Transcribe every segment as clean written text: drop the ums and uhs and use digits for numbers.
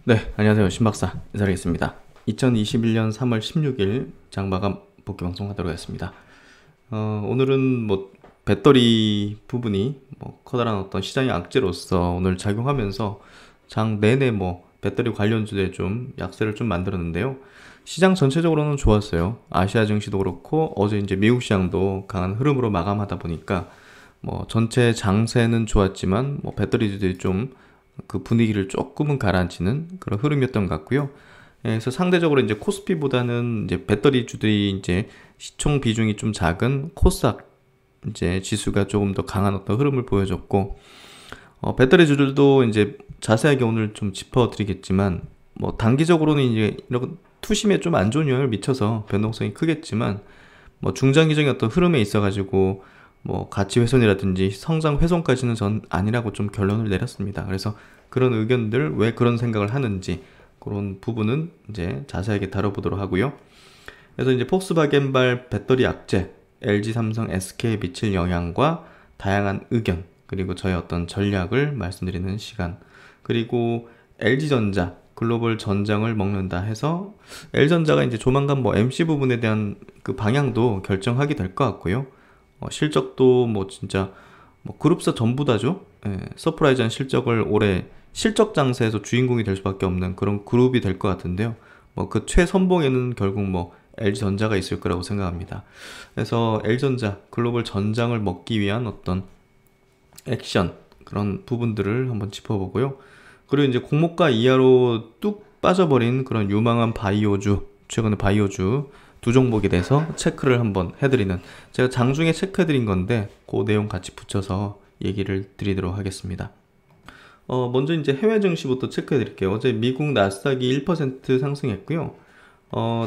네, 안녕하세요. 신박사 인사드리겠습니다. 2021년 3월 16일 장마감 복귀 방송 하도록 하겠습니다. 오늘은 뭐 배터리 부분이 뭐 커다란 어떤 시장의 악재로서 오늘 작용하면서 장 내내 뭐 배터리 관련주에 좀 약세를 좀 만들었는데요. 시장 전체적으로는 좋았어요. 아시아 증시도 그렇고 어제 이제 미국 시장도 강한 흐름으로 마감하다 보니까 뭐 전체 장세는 좋았지만 뭐 배터리주들이 좀 그 분위기를 조금은 가라앉히는 그런 흐름이었던 것 같고요. 그래서 상대적으로 이제 코스피보다는 이제 배터리주들이 이제 시총 비중이 좀 작은 코스닥 이제 지수가 조금 더 강한 어떤 흐름을 보여줬고, 배터리주들도 이제 자세하게 오늘 좀 짚어드리겠지만, 뭐 단기적으로는 이제 이런 투심에 좀 안 좋은 영향을 미쳐서 변동성이 크겠지만, 뭐 중장기적인 어떤 흐름에 있어가지고 뭐 가치 훼손이라든지 성장 훼손까지는 전 아니라고 좀 결론을 내렸습니다. 그래서 그런 의견들, 왜 그런 생각을 하는지 그런 부분은 이제 자세하게 다뤄보도록 하고요. 그래서 이제 폭스바겐발 배터리 악재, LG, 삼성, SK에 미칠 영향과 다양한 의견, 그리고 저의 어떤 전략을 말씀드리는 시간, 그리고 LG전자 글로벌 전장을 먹는다 해서 L전자가 이제 조만간 뭐 MC 부분에 대한 그 방향도 결정하게 될 것 같고요. 실적도 뭐 진짜 뭐 그룹사 전부 다죠. 예, 서프라이즈한 실적을 올해 실적 장세에서 주인공이 될 수밖에 없는 그런 그룹이 될 것 같은데요. 뭐 그 최선봉에는 결국 뭐 LG전자가 있을 거라고 생각합니다. 그래서 L전자 글로벌 전장을 먹기 위한 어떤 액션 그런 부분들을 한번 짚어보고요. 그리고 이제 공모가 이하로 뚝 빠져버린 그런 유망한 바이오주, 최근에 바이오주 두 종목에 대해서 체크를 한번 해드리는, 제가 장중에 체크해드린 건데 그 내용 같이 붙여서 얘기를 드리도록 하겠습니다. 먼저 이제 해외 증시부터 체크해드릴게요. 어제 미국 나스닥이 1% 상승했고요.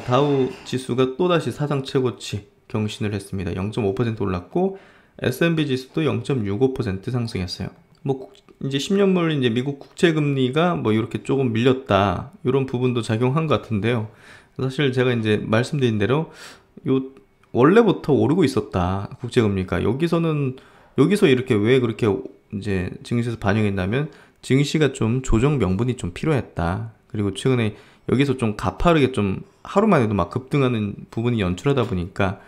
다우 지수가 또다시 사상 최고치 경신을 했습니다. 0.5% 올랐고 S&P 지수도 0.65% 상승했어요. 뭐 이제 10년물 이제 미국 국채 금리가 뭐 이렇게 조금 밀렸다, 이런 부분도 작용한 것 같은데요. 사실 제가 이제 말씀드린 대로 요 원래부터 오르고 있었다, 국채 금리가. 여기서 이렇게 왜 그렇게 이제 증시에서 반영했냐면 증시가 좀 조정 명분이 좀 필요했다. 그리고 최근에 여기서 좀 가파르게 좀 하루 만에도 막 급등하는 부분이 연출하다 보니까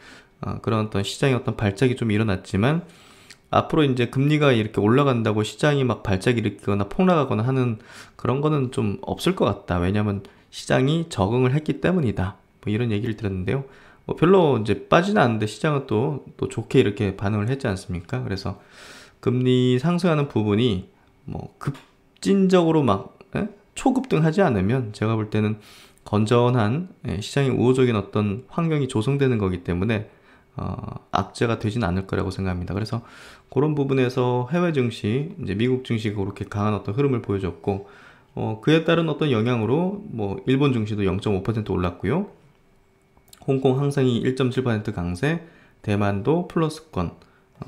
그런 어떤 시장의 어떤 발작이 좀 일어났지만, 앞으로 이제 금리가 이렇게 올라간다고 시장이 막 발작 일으키거나 폭락하거나 하는 그런 거는 좀 없을 것 같다. 왜냐면 시장이 적응을 했기 때문이다. 뭐 이런 얘기를 들었는데요. 뭐 별로 이제 빠지는 않는데 시장은 또 좋게 이렇게 반응을 했지 않습니까? 그래서 금리 상승하는 부분이 뭐 급진적으로 막 초급등하지 않으면 제가 볼 때는 건전한 시장의 우호적인 어떤 환경이 조성되는 거기 때문에 악재가 되진 않을 거라고 생각합니다. 그래서 그런 부분에서 해외 증시, 이제 미국 증시가 그렇게 강한 어떤 흐름을 보여줬고, 그에 따른 어떤 영향으로 뭐 일본 증시도 0.5% 올랐고요. 홍콩 항상이 1.7% 강세, 대만도 플러스권,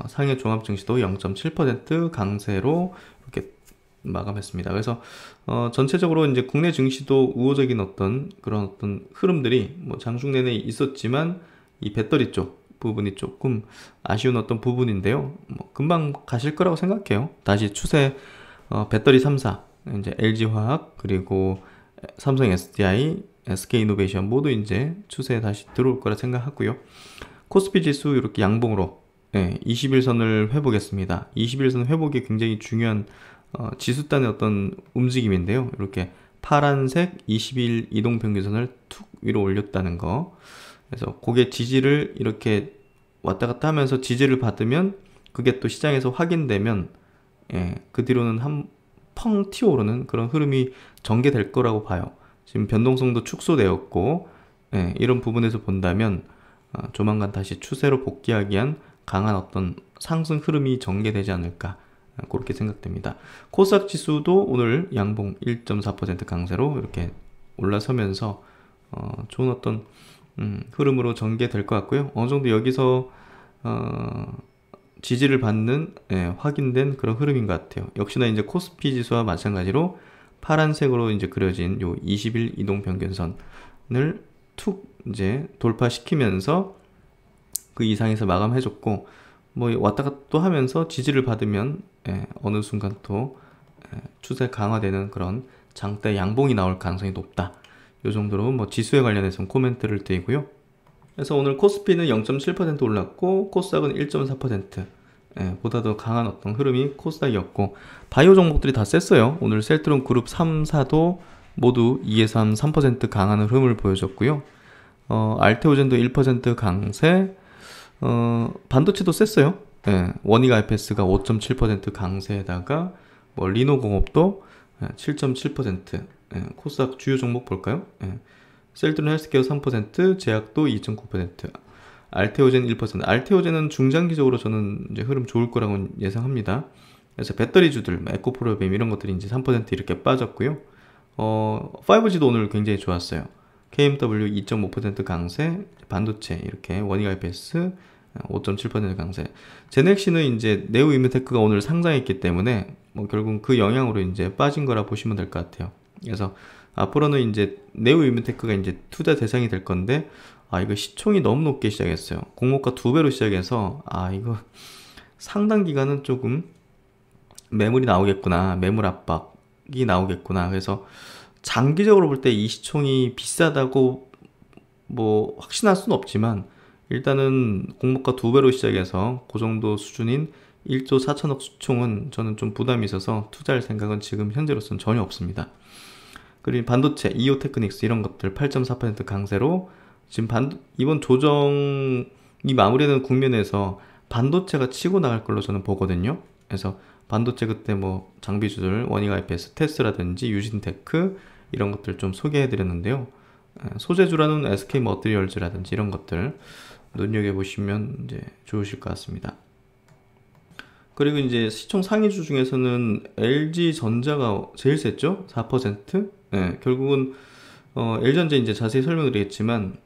상해 종합 증시도 0.7% 강세로 이렇게 마감했습니다. 그래서 전체적으로 이제 국내 증시도 우호적인 어떤 그런 어떤 흐름들이 뭐 장중 내내 있었지만 이 배터리 쪽 부분이 조금 아쉬운 어떤 부분인데요. 뭐 금방 가실 거라고 생각해요. 다시 추세, 배터리 3사 이제 LG화학 그리고 삼성 SDI, SK이노베이션 모두 이제 추세에 다시 들어올 거라 생각하고요. 코스피 지수 이렇게 양봉으로 21선을 회복했습니다. 21선 회복이 굉장히 중요한 지수단의 어떤 움직임인데요. 이렇게 파란색 20일 이동평균선을 툭 위로 올렸다는 거. 그래서 그게 지지를 이렇게 왔다 갔다 하면서 지지를 받으면 그게 또 시장에서 확인되면 그 뒤로는 한 펑 튀어오르는 그런 흐름이 전개될 거라고 봐요. 지금 변동성도 축소되었고 이런 부분에서 본다면 조만간 다시 추세로 복귀하기 위한 강한 어떤 상승 흐름이 전개되지 않을까, 그렇게 생각됩니다. 코스닥 지수도 오늘 양봉 1.4% 강세로 이렇게 올라서면서 좋은 어떤 흐름으로 전개될 것 같고요. 어느 정도 여기서 지지를 받는 확인된 그런 흐름인 것 같아요. 역시나 이제 코스피 지수와 마찬가지로 파란색으로 이제 그려진 요 20일 이동 평균선을 툭 이제 돌파시키면서 그 이상에서 마감해줬고, 뭐 왔다 갔다 또 하면서 지지를 받으면 어느 순간 또 추세 강화되는 그런 장대 양봉이 나올 가능성이 높다. 이 정도로 뭐 지수에 관련해서 코멘트를 드리고요. 그래서 오늘 코스피는 0.7% 올랐고 코스닥은 1.4%, 보다 더 강한 어떤 흐름이 코스닥이었고, 바이오 종목들이 다 셌어요. 오늘 셀트론 그룹 3, 4도 모두 2에서 한 3% 강한 흐름을 보여줬고요. 알테오젠도 1% 강세, 반도체도 셌어요. 원익 IPS가 5.7% 강세에다가 뭐 리노공업도 7.7%, 코스닥 주요 종목 볼까요? 셀트론 헬스케어 3%, 제약도 2.9%, 알테오젠 1%. 알테오젠은 중장기적으로 저는 이제 흐름 좋을 거라고 예상합니다. 그래서 배터리주들, 에코프로빔 이런 것들이 이제 3% 이렇게 빠졌고요. 5G도 오늘 굉장히 좋았어요. KMW 2.5% 강세, 반도체 이렇게 원익 IPS 5.7% 강세. 제넥시는 이제 네오 이뮤테크가 오늘 상장했기 때문에 뭐 결국 그 영향으로 이제 빠진 거라 보시면 될 것 같아요. 그래서 앞으로는 이제 네오 이뮤테크가 이제 투자 대상이 될 건데, 이거 시총이 너무 높게 시작했어요. 공모가 2배로 시작해서 이거 상당 기간은 조금 매물이 나오겠구나, 매물 압박이 나오겠구나. 그래서 장기적으로 볼 때 이 시총이 비싸다고 뭐 확신할 수는 없지만, 일단은 공모가 2배로 시작해서 그 정도 수준인 1조 4천억 시총은 저는 좀 부담이 있어서 투자할 생각은 지금 현재로서는 전혀 없습니다. 그리고 반도체, 이오테크닉스 이런 것들 8.4% 강세로 지금 이번 조정이 마무리되는 국면에서 반도체가 치고 나갈 걸로 저는 보거든요. 그래서 반도체 그때 뭐 장비주들, 원익 IPS, 테스라든지 유진테크 이런 것들 좀 소개해 드렸는데요. 소재주라는 SK 머티리얼즈라든지 이런 것들 눈여겨보시면 이제 좋으실 것 같습니다. 그리고 이제 시총 상위주 중에서는 LG전자가 제일 셌죠? 4%? 결국은 LG전자 이제 자세히 설명드리겠지만,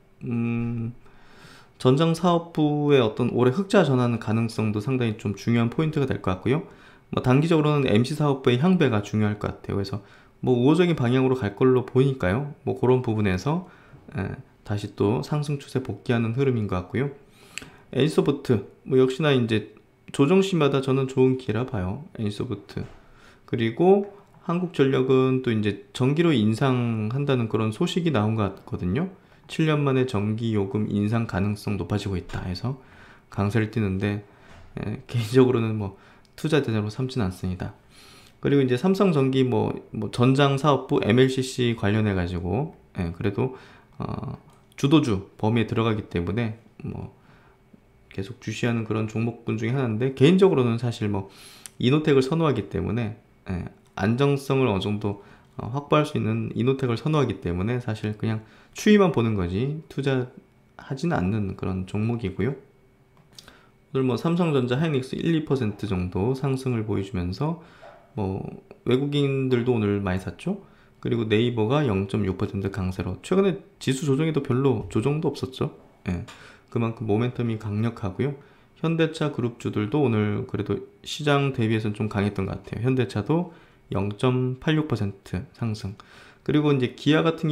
전장사업부의 어떤 올해 흑자 전환 가능성도 상당히 좀 중요한 포인트가 될 것 같고요. 뭐 단기적으로는 MC사업부의 향배가 중요할 것 같아요. 그래서 뭐 우호적인 방향으로 갈 걸로 보이니까요. 뭐 그런 부분에서 다시 또 상승 추세 복귀하는 흐름인 것 같고요. NC소프트 뭐 역시나 이제 조정시마다 저는 좋은 기회라 봐요. NC소프트. 그리고 한국전력은 또 이제 전기료 인상한다는 그런 소식이 나온 것 같거든요. 7년 만에 전기요금 인상 가능성 높아지고 있다 해서 강세를 띠는데, 개인적으로는 뭐 투자 대상으로 삼지는 않습니다. 그리고 이제 삼성전기 뭐 전장사업부 MLCC 관련해 가지고 그래도 주도주 범위에 들어가기 때문에 뭐 계속 주시하는 그런 종목군 중에 하나인데, 개인적으로는 사실 뭐 이노텍을 선호하기 때문에 안정성을 어느 정도 확보할 수 있는 이노텍을 선호하기 때문에 사실 그냥 추이만 보는 거지 투자하지는 않는 그런 종목이고요. 오늘 뭐 삼성전자, 하이닉스 1, 2% 정도 상승을 보여주면서 뭐 외국인들도 오늘 많이 샀죠. 그리고 네이버가 0.6% 강세로, 최근에 지수 조정에도 별로 조정도 없었죠. 그만큼 모멘텀이 강력하고요. 현대차 그룹주들도 오늘 그래도 시장 대비해서는 좀 강했던 것 같아요. 현대차도 0.86% 상승. 그리고 이제 기아차 같은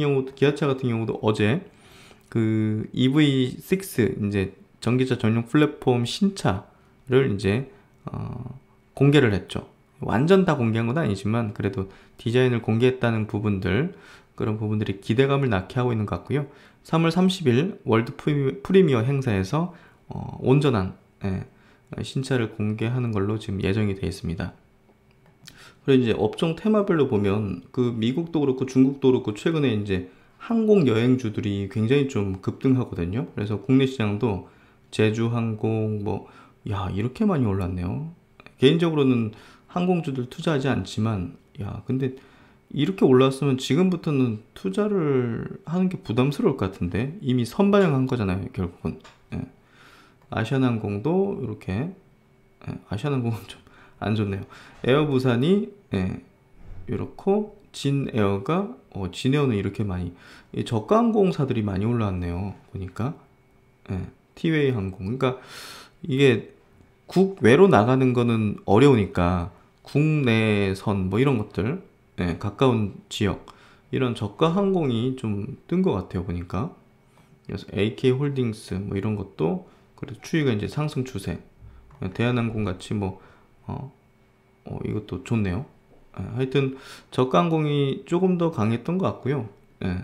경우도 어제 그 EV6 이제 전기차 전용 플랫폼 신차를 이제 공개를 했죠. 완전 다 공개한 건 아니지만 그래도 디자인을 공개했다는 부분들, 그런 부분들이 기대감을 낳게 하고 있는 것 같고요. 3월 30일 월드 프리미어 행사에서 온전한 신차를 공개하는 걸로 지금 예정이 되어 있습니다. 그리고 이제 업종 테마별로 보면 그 미국도 그렇고 중국도 그렇고 최근에 이제 항공 여행주들이 굉장히 좀 급등하거든요. 그래서 국내 시장도 제주항공 이렇게 많이 올랐네요. 개인적으로는 항공주들 투자하지 않지만 근데 이렇게 올랐으면 지금부터는 투자를 하는 게 부담스러울 것 같은데, 이미 선반영한 거잖아요, 결국은. 아시아나항공도 이렇게, 아시아나항공은 좀 안 좋네요. 에어부산이 이렇고, 진에어가 진에어는 이렇게 많이, 저가 항공사들이 많이 올라왔네요, 보니까. 티웨이 항공. 그러니까 이게 국외로 나가는 거는 어려우니까 국내선 뭐 이런 것들, 가까운 지역 이런 저가 항공이 좀 뜬 것 같아요, 보니까. 그래서 AK홀딩스 뭐 이런 것도 그래도 추이가 이제 상승 추세. 대한항공 같이 이것도 좋네요. 하여튼 저가 항공이 조금 더 강했던 것 같고요. 예.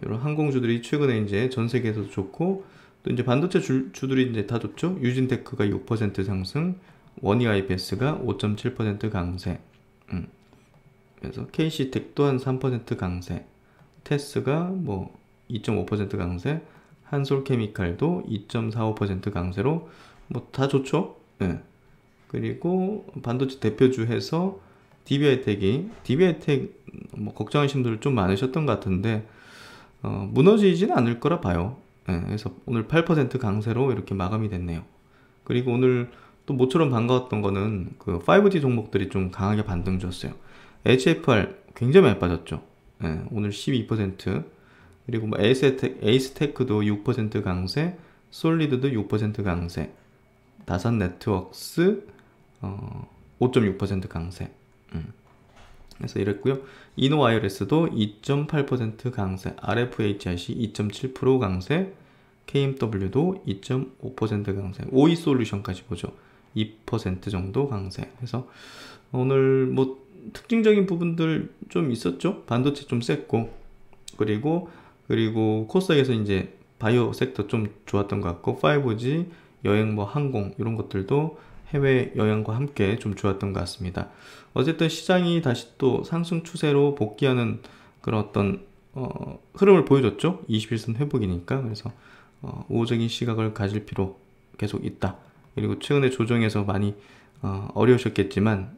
이런 항공주들이 최근에 이제 전 세계에서도 좋고, 또 이제 반도체 주들이 이제 다 좋죠. 유진테크가 6% 상승, 원희 IPS가 5.7% 강세. 그래서 KC텍 또한 3% 강세, 테스가 뭐 2.5% 강세, 한솔케미칼도 2.45% 강세로 뭐 다 좋죠. 예. 그리고 반도체 대표주 해서 DB하이텍 뭐 걱정하시는 분들 좀 많으셨던 것 같은데 무너지지는 않을 거라 봐요. 예. 그래서 오늘 8% 강세로 이렇게 마감이 됐네요. 그리고 오늘 또 모처럼 반가웠던 거는 그 5G 종목들이 좀 강하게 반등 줬어요. HFR 굉장히 많이 빠졌죠. 예, 오늘 12%. 그리고 뭐 에이스테크도 6% 강세, 솔리드도 6% 강세, 다산 네트워크스 5.6% 강세. 그래서 이랬고요. 이노와이어레스도 2.8% 강세, RFHIC 2.7% 강세, KMW도 2.5% 강세, 오이솔루션까지 보죠. 2% 정도 강세. 해서 오늘 뭐 특징적인 부분들 좀 있었죠. 반도체 좀 셌고, 그리고 코스닥에서 이제 바이오 섹터 좀 좋았던 것 같고, 5G, 여행, 뭐 항공 이런 것들도 해외 여행과 함께 좀 좋았던 것 같습니다. 어쨌든 시장이 다시 또 상승 추세로 복귀하는 그런 어떤 흐름을 보여줬죠. 21선 회복이니까. 그래서 우호적인 시각을 가질 필요 계속 있다. 그리고 최근에 조정에서 많이 어려우셨겠지만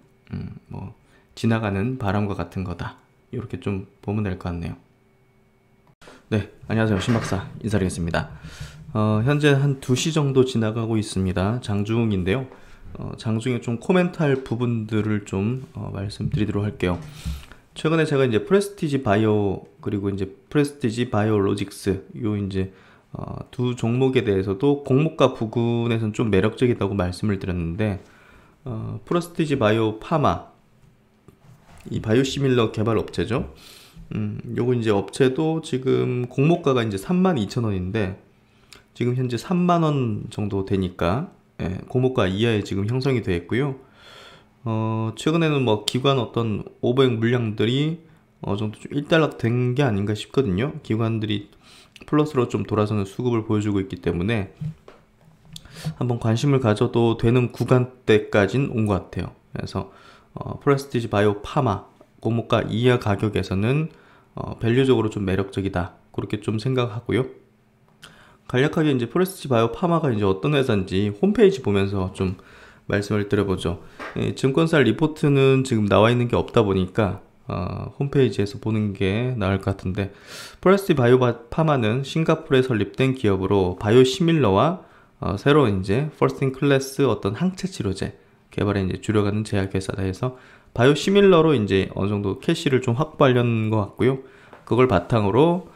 뭐 지나가는 바람과 같은 거다. 이렇게 좀 보면 될 것 같네요. 네, 안녕하세요. 신박사 인사드리겠습니다. 현재 한 2시 정도 지나가고 있습니다. 장중인데요. 장중에 좀 코멘트할 부분들을 좀 말씀드리도록 할게요. 최근에 제가 이제 프레스티지 바이오 그리고 이제 프레스티지 바이오로직스 요 이제 두 종목에 대해서도 공모가 부근에서는 좀 매력적이다고 말씀을 드렸는데, 프레스티지 바이오 파마 이 바이오시밀러 개발 업체죠. 요거 이제 업체도 지금 공모가가 이제 32,000원인데 지금 현재 3만원 정도 되니까 공모가 이하에 지금 형성이 되어 있고요. 최근에는 뭐 기관 어떤 오버행 물량들이 정도 좀 일단락 된 게 아닌가 싶거든요. 기관들이 플러스로 좀 돌아서는 수급을 보여주고 있기 때문에 한번 관심을 가져도 되는 구간대까지는 온 것 같아요. 그래서 프레스티지 바이오 파마 공모가 이하 가격에서는 밸류적으로 좀 매력적이다, 그렇게 좀 생각하고요. 간략하게 이제 프레스티지 바이오 파마가 이제 어떤 회사인지 홈페이지 보면서 좀 말씀을 드려보죠. 증권사 리포트는 지금 나와 있는 게 없다 보니까 홈페이지에서 보는 게 나을 것 같은데, 프레스티지 바이오 파마는 싱가포르에 설립된 기업으로 바이오시밀러와 새로 이제 퍼스트 인 클래스 어떤 항체 치료제 개발에 이제 주력하는 제약회사다 해서 바이오시밀러로 이제 어느 정도 캐시를 좀 확보하려는 것 같고요. 그걸 바탕으로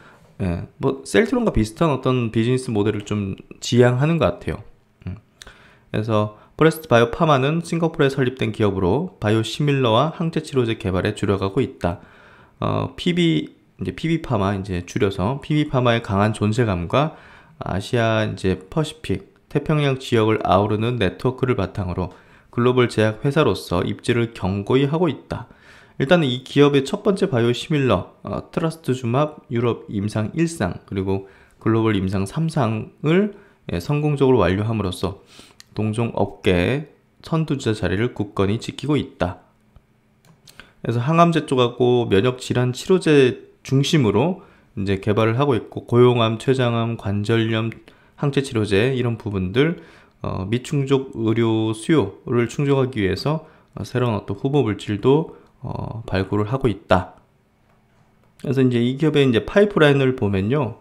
뭐 셀트론과 비슷한 어떤 비즈니스 모델을 좀 지향하는 것 같아요. 그래서 프레스티지 바이오 파마는 싱가포르에 설립된 기업으로 바이오시밀러와 항체 치료제 개발에 주력하고 있다. PB 파마 이제 줄여서 PB 파마의 강한 존재감과 아시아 이제 퍼시픽 태평양 지역을 아우르는 네트워크를 바탕으로 글로벌 제약 회사로서 입지를 견고히 하고 있다. 일단은 이 기업의 첫 번째 바이오시밀러 트러스트주맙 유럽 임상 1상 그리고 글로벌 임상 3상을 성공적으로 완료함으로써 동종 업계의 선두주자 자리를 굳건히 지키고 있다. 그래서 항암제 쪽하고 면역 질환 치료제 중심으로 이제 개발을 하고 있고, 고용암, 췌장암, 관절염, 항체 치료제 이런 부분들 미충족 의료 수요를 충족하기 위해서 새로운 어떤 후보 물질도 발굴을 하고 있다. 그래서 이제 이 기업의 이제 파이프라인을 보면요,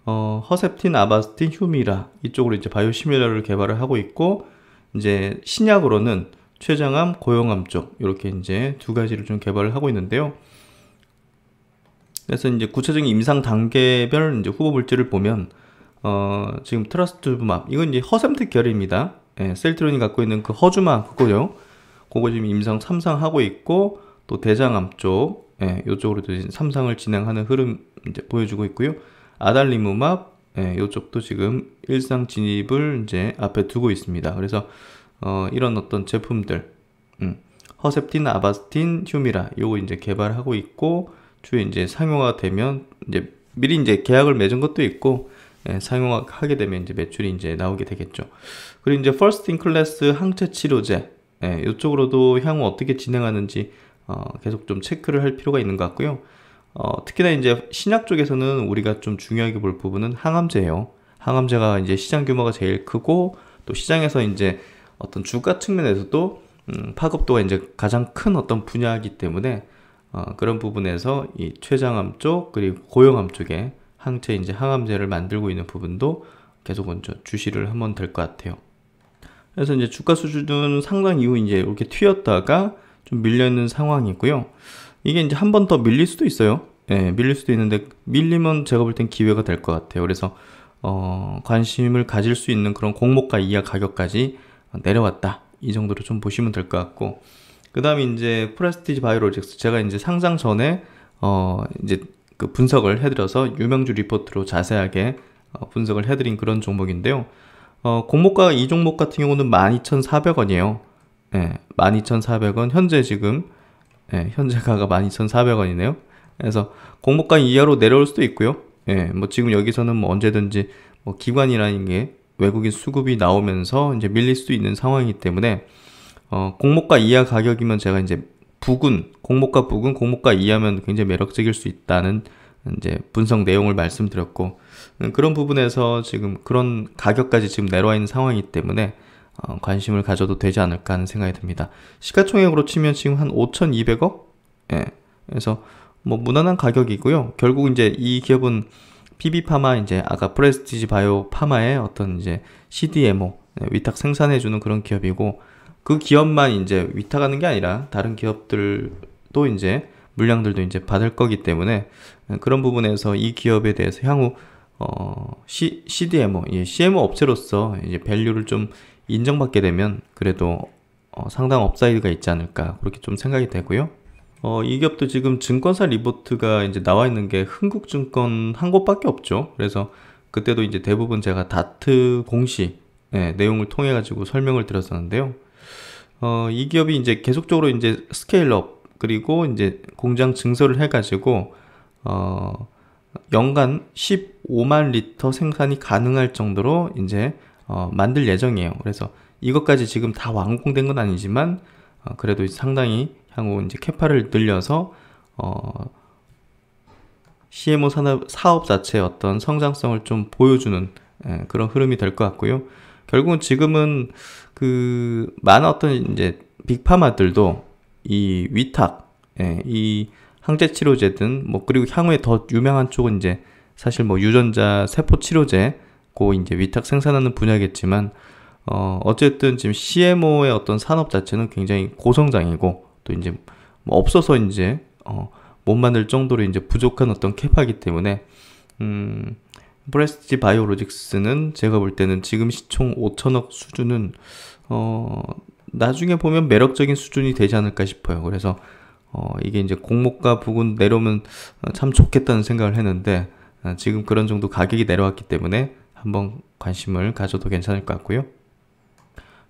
허셉틴, 아바스틴, 휴미라 이쪽으로 이제 바이오시밀러를 개발을 하고 있고, 이제 신약으로는 췌장암, 고용암 쪽 이렇게 이제 두 가지를 좀 개발을 하고 있는데요. 그래서 이제 구체적인 임상 단계별 이제 후보 물질을 보면 지금 트러스트주맙 이건 이제 허셈텍 결입니다. 셀트론이 갖고 있는 그 허주마 그거요. 그거 지금 임상 3상 하고 있고, 또 대장암 쪽 이쪽으로도 3상을 진행하는 흐름 이제 보여주고 있고요. 아달리무맙 이쪽도 지금 1상 진입을 이제 앞에 두고 있습니다. 그래서 이런 어떤 제품들 허셉틴, 아바스틴, 휴미라 요거 이제 개발하고 있고 주에 이제 상용화가 되면 이제 미리 이제 계약을 맺은 것도 있고 상용화하게 되면 이제 매출이 이제 나오게 되겠죠. 그리고 이제 퍼스트 인 클래스 항체 치료제 이쪽으로도 향후 어떻게 진행하는지 계속 좀 체크를 할 필요가 있는 것 같고요. 특히나 이제 신약 쪽에서는 우리가 좀 중요하게 볼 부분은 항암제예요. 항암제가 이제 시장 규모가 제일 크고 또 시장에서 이제 어떤 주가 측면에서도 파급도가 이제 가장 큰 어떤 분야이기 때문에 그런 부분에서 이 췌장암 쪽 그리고 고형암 쪽에 항체 이제 항암제를 만들고 있는 부분도 계속 먼저 주시를 하면 될 것 같아요. 그래서 이제 주가 수준은 상당 이후 이제 이렇게 튀었다가 좀 밀려 있는 상황이고요. 이게 이제 한 번 더 밀릴 수도 있어요. 밀릴 수도 있는데 밀리면 제가 볼 땐 기회가 될 것 같아요. 그래서 관심을 가질 수 있는 그런 공모가 이하 가격까지 내려왔다. 이 정도로 좀 보시면 될 것 같고, 그 다음에 이제 프레스티지 바이오로직스 제가 이제 상장 전에 이제 그 분석을 해드려서 유명주 리포트로 자세하게 분석을 해드린 그런 종목인데요. 공모가 이 종목 같은 경우는 12,400원이에요. 12,400원 현재 지금 현재가가 12,400원이네요. 그래서 공모가 이하로 내려올 수도 있고요. 뭐 지금 여기서는 뭐 언제든지 뭐 기관이라는 게 외국인 수급이 나오면서 이제 밀릴 수도 있는 상황이기 때문에 공모가 이하 가격이면 제가 이제 공모가 부근, 공모가 이하면 굉장히 매력적일 수 있다는 이제 분석 내용을 말씀드렸고, 그런 부분에서 지금 그런 가격까지 지금 내려와 있는 상황이기 때문에 관심을 가져도 되지 않을까 하는 생각이 듭니다. 시가총액으로 치면 지금 한 5,200억? 그래서 뭐 무난한 가격이고요. 결국 이제 이 기업은 PB파마 이제 아까 프레스티지 바이오 파마의 어떤 이제 CDMO 위탁 생산해주는 그런 기업이고, 그 기업만 이제 위탁하는 게 아니라 다른 기업들도 이제 물량들도 이제 받을 거기 때문에 그런 부분에서 이 기업에 대해서 향후 CDMO, CMO 업체로서 이제 밸류를 좀 인정받게 되면 그래도 상당한 업사이드가 있지 않을까 그렇게 좀 생각이 되고요. 이 기업도 지금 증권사 리포트가 이제 나와 있는 게 흥국증권 한 곳밖에 없죠. 그래서 그때도 이제 대부분 제가 다트 공시 내용을 통해 가지고 설명을 드렸었는데요. 이 기업이 이제 계속적으로 이제 스케일업 그리고 이제 공장 증설을 해가지고 연간 15만 리터 생산이 가능할 정도로 이제 만들 예정이에요. 그래서 이것까지 지금 다 완공된 건 아니지만 그래도 상당히 향후 이제 캐파를 늘려서 CMO 사업 자체의 어떤 성장성을 좀 보여주는 그런 흐름이 될 것 같고요. 결국은 지금은 그 많은 어떤 이제 빅파마들도 이 위탁, 이 항체 치료제든 뭐 그리고 향후에 더 유명한 쪽은 이제 사실 뭐 유전자 세포 치료제 고 이제 위탁 생산하는 분야겠지만 어쨌든 지금 CMO의 어떤 산업 자체는 굉장히 고성장이고 또 이제 뭐 없어서 이제 못 만들 정도로 이제 부족한 어떤 캐파이기 때문에 프레스티지 바이오로직스는 제가 볼 때는 지금 시총 5천억 수준은 나중에 보면 매력적인 수준이 되지 않을까 싶어요. 그래서 이게 이제 공모가 부근 내려오면 참 좋겠다는 생각을 했는데 지금 그런 정도 가격이 내려왔기 때문에 한번 관심을 가져도 괜찮을 것 같고요.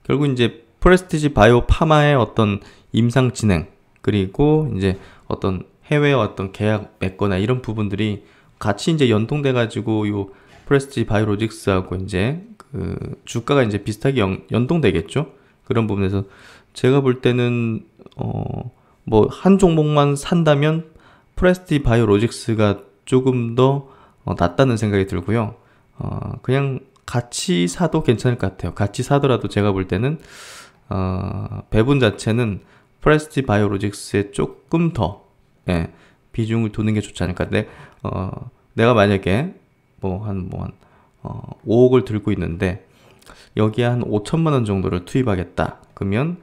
결국 이제 프레스티지 바이오 파마의 어떤 임상 진행 그리고 이제 어떤 해외 어떤 계약 맺거나 이런 부분들이 같이 이제 연동돼 가지고 요 프레스티지 바이오로직스하고 이제 그 주가가 이제 비슷하게 연동되겠죠. 그런 부분에서 제가 볼 때는 뭐 한 종목만 산다면 프레스티지 바이오로직스가 조금 더 낫다는 생각이 들고요. 그냥 같이 사도 괜찮을 것 같아요. 같이 사더라도 제가 볼 때는 배분 자체는 프레스티지 바이오로직스에 조금 더 비중을 두는 게 좋지 않을까. 내가 만약에 한 5억을 들고 있는데 여기에 한 5천만 원 정도를 투입하겠다. 그러면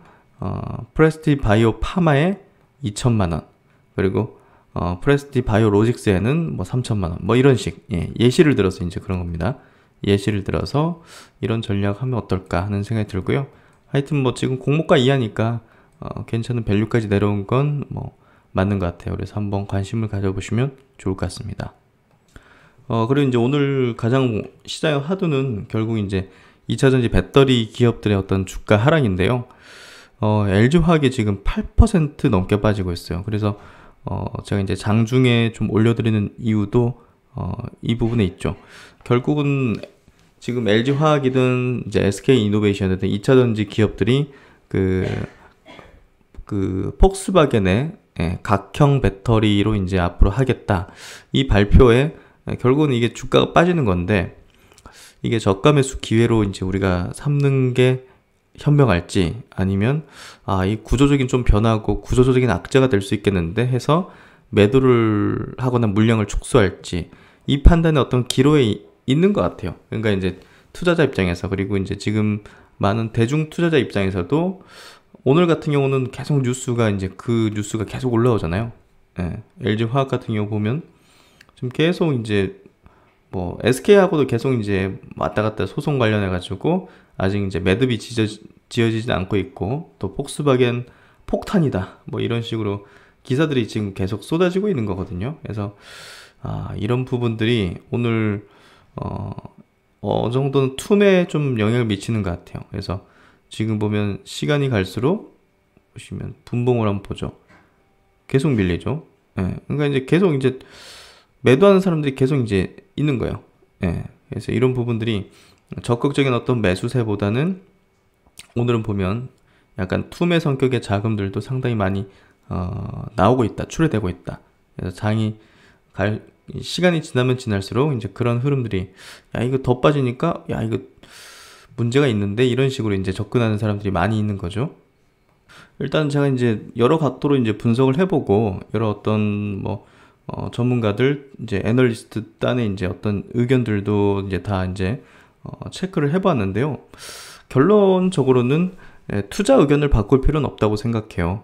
프레스티지 바이오 파마에 2천만 원 그리고 프레스티지 바이오로직스에는 뭐 3천만 원 뭐 이런 식 예시를 들어서 이제 그런 겁니다. 예시를 들어서 이런 전략하면 어떨까 하는 생각이 들고요. 하여튼 뭐 지금 공모가 이하니까 괜찮은 밸류까지 내려온 건 뭐 맞는 것 같아요. 그래서 한번 관심을 가져보시면 좋을 것 같습니다. 그리고 이제 오늘 가장 시장의 화두는 결국 이제 2차전지 배터리 기업들의 어떤 주가 하락인데요. LG화학이 지금 8% 넘게 빠지고 있어요. 그래서 제가 이제 장중에 좀 올려드리는 이유도 이 부분에 있죠. 결국은 지금 LG화학이든 이제 SK이노베이션이든 2차전지 기업들이 그 폭스바겐의 각형 배터리로 이제 앞으로 하겠다. 이 발표에 결국은 이게 주가가 빠지는 건데, 이게 저가 매수 기회로 이제 우리가 삼는 게 현명할지, 아니면 이 구조적인 좀 변화고 구조적인 악재가 될 수 있겠는데 해서 매도를 하거나 물량을 축소할지, 이 판단의 어떤 기로에 있는 것 같아요. 그러니까 이제 투자자 입장에서, 그리고 이제 지금 많은 대중 투자자 입장에서도 오늘 같은 경우는 계속 뉴스가 이제 그 뉴스가 계속 올라오잖아요. LG화학 같은 경우 보면 지금 계속 이제 뭐 SK하고도 계속 이제 왔다 갔다 소송 관련해 가지고 아직 이제 매듭이 지어지지 않고 있고, 또 폭스바겐 폭탄이다 뭐 이런 식으로 기사들이 지금 계속 쏟아지고 있는 거거든요. 그래서 이런 부분들이 오늘 정도는 툼에 좀 영향을 미치는 것 같아요. 그래서 지금 보면 시간이 갈수록 보시면 분봉을 한번 보죠. 계속 밀리죠. 그러니까 이제 계속 이제 매도하는 사람들이 계속 이제 있는 거예요. 그래서 이런 부분들이 적극적인 어떤 매수세보다는 오늘은 보면 약간 툼의 성격의 자금들도 상당히 많이 나오고 있다, 출회되고 있다. 그래서 시간이 지나면 지날수록 이제 그런 흐름들이, 야 이거 더 빠지니까 야 이거 문제가 있는데, 이런 식으로 이제 접근하는 사람들이 많이 있는 거죠. 일단 제가 이제 여러 각도로 이제 분석을 해보고, 여러 어떤 뭐 전문가들, 이제 애널리스트 딴의 이제 어떤 의견들도 이제 다 이제 체크를 해봤는데요. 결론적으로는 투자 의견을 바꿀 필요는 없다고 생각해요.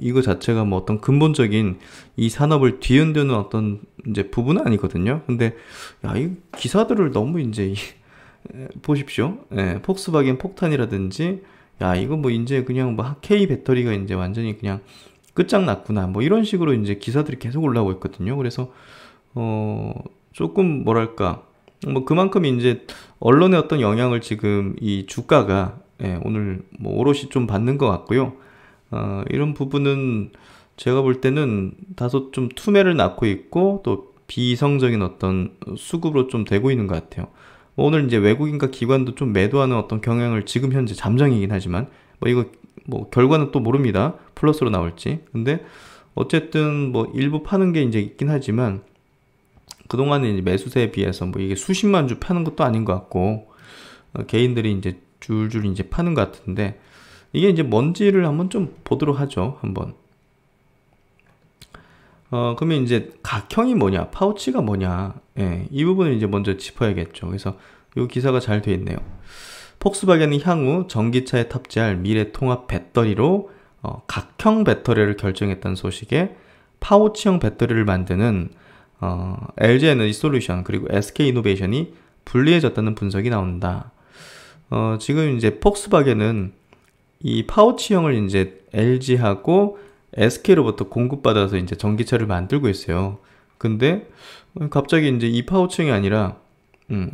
이거 자체가 뭐 어떤 근본적인 이 산업을 뒤흔드는 어떤 이제 부분은 아니거든요. 근데 이 기사들을 너무 이제 보십시오. 폭스바겐 폭탄이라든지, 이거 뭐 이제 그냥 뭐 K 배터리가 이제 완전히 그냥 끝장났구나, 뭐 이런 식으로 이제 기사들이 계속 올라오고 있거든요. 그래서 조금 뭐랄까, 뭐 그만큼 이제 언론의 어떤 영향을 지금 이 주가가 오늘 뭐 오롯이 좀 받는 것 같고요. 이런 부분은 제가 볼 때는 다소 좀 투매를 낳고 있고, 또 비이성적인 어떤 수급으로 좀 되고 있는 것 같아요. 오늘 이제 외국인과 기관도 좀 매도하는 어떤 경향을, 지금 현재 잠정이긴 하지만 뭐 이거 뭐 결과는 또 모릅니다. 플러스로 나올지. 근데 어쨌든 뭐 일부 파는 게 이제 있긴 하지만, 그동안에 이제 매수세에 비해서 뭐 이게 수십만 주 파는 것도 아닌 것 같고, 개인들이 이제 줄줄 이제 파는 것 같은데, 이게 이제 뭔지를 한번 좀 보도록 하죠. 한번. 그러면 이제 각형이 뭐냐, 파우치가 뭐냐, 이 부분을 이제 먼저 짚어야겠죠. 그래서 이 기사가 잘 되어 있네요. 폭스바겐이 향후 전기차에 탑재할 미래 통합 배터리로 각형 배터리를 결정했다는 소식에 파우치형 배터리를 만드는 LG 에너지 솔루션 그리고 SK 이노베이션이 불리해졌다는 분석이 나온다. 지금 이제 폭스바겐은 이 파우치형을 이제 LG하고 SK로부터 공급받아서 이제 전기차를 만들고 있어요. 근데 갑자기 이제 이 파우치형이 아니라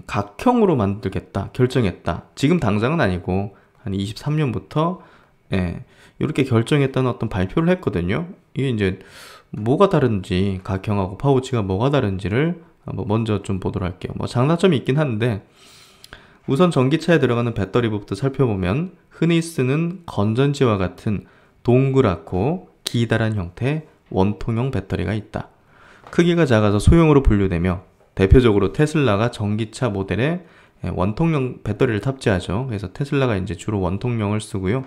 각형으로 만들겠다 결정했다. 지금 당장은 아니고 한 23년부터 이렇게 결정했다는 어떤 발표를 했거든요. 이게 이제 뭐가 다른지, 각형하고 파우치가 뭐가 다른지를 한번 먼저 좀 보도록 할게요. 뭐 장단점이 있긴 한데, 우선 전기차에 들어가는 배터리부터 살펴보면 흔히 쓰는 건전지와 같은 동그랗고 기다란 형태의 원통형 배터리가 있다. 크기가 작아서 소형으로 분류되며 대표적으로 테슬라가 전기차 모델에 원통형 배터리를 탑재하죠. 그래서 테슬라가 이제 주로 원통형을 쓰고요.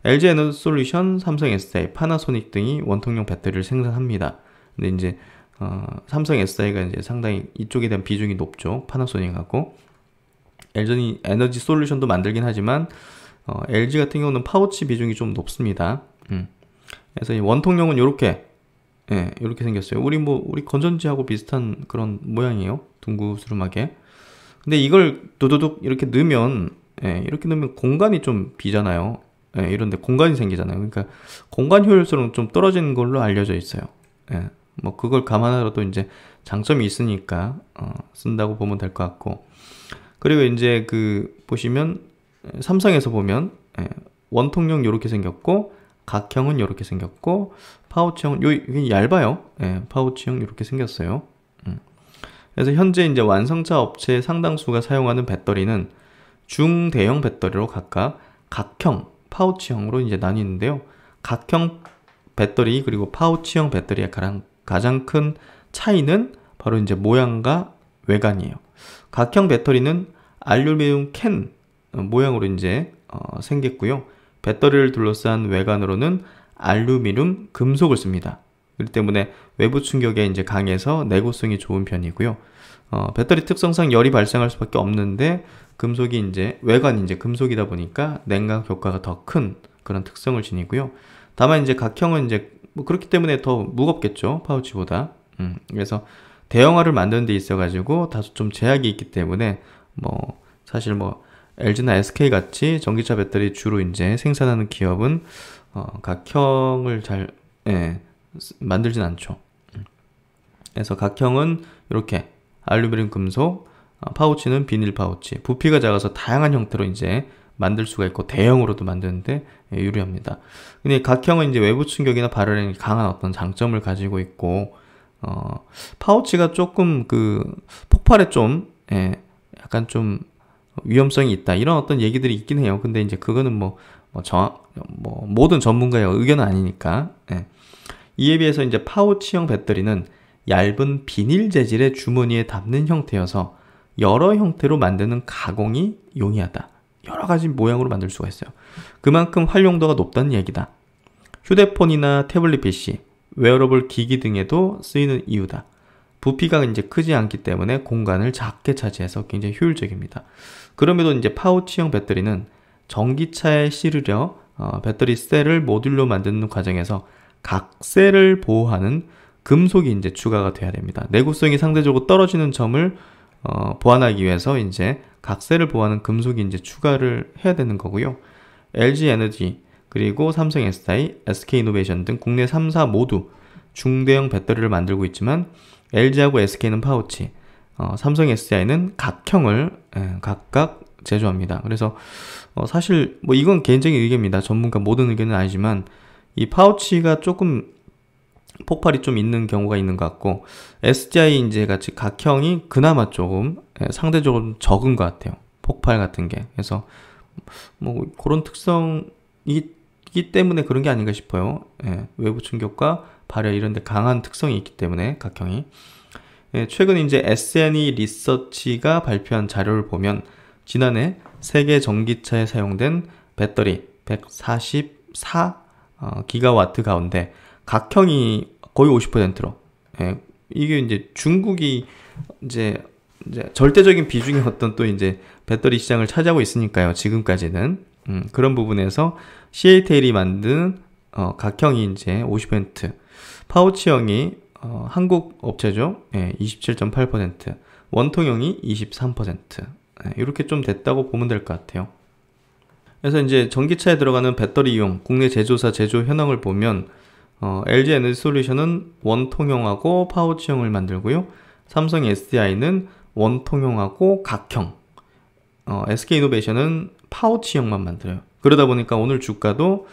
LG 에너지 솔루션, 삼성 SDI, 파나소닉 등이 원통형 배터리를 생산합니다. 근데 이제 삼성 SDI가 이제 상당히 이쪽에 대한 비중이 높죠. 파나소닉하고. LG 에너지 솔루션도 만들긴 하지만 LG 같은 경우는 파우치 비중이 좀 높습니다. 그래서 이 원통형은 이렇게 생겼어요. 우리 건전지하고 비슷한 그런 모양이에요. 둥구스름하게. 근데 이걸 두두둑 이렇게 넣으면 공간이 좀 비잖아요. 이런데 공간이 생기잖아요. 그러니까 공간 효율성은 좀 떨어지는 걸로 알려져 있어요. 뭐 그걸 감안하더라도 이제 장점이 있으니까 쓴다고 보면 될 것 같고. 그리고 이제 보시면 삼성에서 보면 원통형 이렇게 생겼고, 각형은 이렇게 생겼고, 파우치형은 이게 얇아요. 예, 파우치형 이렇게 생겼어요. 그래서 현재 이제 완성차 업체 상당수가 사용하는 배터리는 중대형 배터리로 각각 각형, 파우치형으로 이제 나뉘는데요. 각형 배터리 그리고 파우치형 배터리의 가장 큰 차이는 바로 이제 모양과 외관이에요. 각형 배터리는 알루미늄 캔 모양으로 이제 생겼고요. 배터리를 둘러싼 외관으로는 알루미늄 금속을 씁니다. 그렇기 때문에 외부 충격에 이제 강해서 내구성이 좋은 편이고요. 배터리 특성상 열이 발생할 수밖에 없는데 금속이 이제 외관이 이제 금속이다 보니까 냉각 효과가 더 큰 그런 특성을 지니고요. 다만 이제 각형은 이제 뭐 그렇기 때문에 더 무겁겠죠, 파우치보다. 그래서 대형화를 만드는 데 있어가지고 다소 좀 제약이 있기 때문에 뭐 사실 뭐 LG나 SK 같이 전기차 배터리 주로 이제 생산하는 기업은 각형을 잘 만들진 않죠. 그래서 각형은 이렇게 알루미늄 금속, 파우치는 비닐 파우치, 부피가 작아서 다양한 형태로 이제 만들 수가 있고 대형으로도 만드는데 유리합니다. 근데 각형은 이제 외부 충격이나 발열에 강한 어떤 장점을 가지고 있고, 파우치가 조금 그 폭발에 좀 약간 좀 위험성이 있다 이런 어떤 얘기들이 있긴 해요. 근데 이제 그거는 모든 전문가의 의견은 아니니까. 이에 비해서 이제 파우치형 배터리는 얇은 비닐 재질의 주머니에 담는 형태여서 여러 형태로 만드는 가공이 용이하다. 여러 가지 모양으로 만들 수가 있어요. 그만큼 활용도가 높다는 얘기다. 휴대폰이나 태블릿 PC, 웨어러블 기기 등에도 쓰이는 이유다. 부피가 이제 크지 않기 때문에 공간을 작게 차지해서 굉장히 효율적입니다. 그럼에도 이제 파우치형 배터리는 전기차에 실으려 배터리 셀을 모듈로 만드는 과정에서 각 셀을 보호하는 금속이 이제 추가가 돼야 됩니다. 내구성이 상대적으로 떨어지는 점을 보완하기 위해서 이제 각 셀을 보호하는 금속이 이제 추가를 해야 되는 거고요. LG 에너지 그리고 삼성 SDI, SK 이노베이션 등 국내 3사 모두 중대형 배터리를 만들고 있지만 LG하고 SK는 파우치, 삼성 SDI는 각형을 각각 제조합니다. 그래서 사실 뭐 이건 개인적인 의견입니다. 전문가 모든 의견은 아니지만 이 파우치가 조금 폭발이 좀 있는 경우가 있는 것 같고, SDI 이제 같이 각형이 그나마 조금 상대적으로 적은 것 같아요. 폭발 같은 게. 그래서 뭐 그런 특성이기 때문에 그런 게 아닌가 싶어요. 외부 충격과 발열 이런 데 강한 특성이 있기 때문에 각형이. 최근 이제 S&E 리서치가 발표한 자료를 보면 지난해 세계 전기차에 사용된 배터리 144 기가와트 가운데 각형이 거의 50%로, 이게 이제 중국이 이제 절대적인 비중의 어떤 또 이제 배터리 시장을 차지하고 있으니까요. 지금까지는 그런 부분에서 CATL이 만든 각형이 이제 50%, 파우치형이 한국 업체죠. 27.8%, 원통형이 23%, 이렇게 좀 됐다고 보면 될 것 같아요. 그래서 이제 전기차에 들어가는 배터리용 국내 제조사 제조 현황을 보면 LG 에너지 솔루션은 원통형하고 파우치형을 만들고요. 삼성 SDI는 원통형하고 각형, SK 이노베이션은 파우치형만 만들어요. 그러다 보니까 오늘 주가도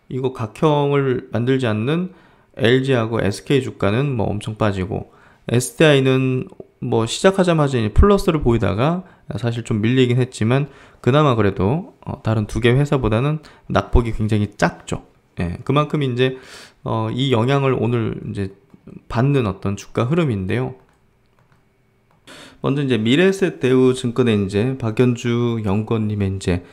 이거 각형을 만들지 않는 LG하고 SK 주가는 뭐 엄청 빠지고, SDI는 뭐 시작하자마자 플러스를 보이다가 사실 좀 밀리긴 했지만 그나마 그래도 다른 두 개 회사보다는 낙폭이 굉장히 작죠. 그만큼 이제 이 영향을 오늘 이제 받는 어떤 주가 흐름인데요. 먼저 이제 미래에셋 대우증권의 이제 박연주 연구원님의 이제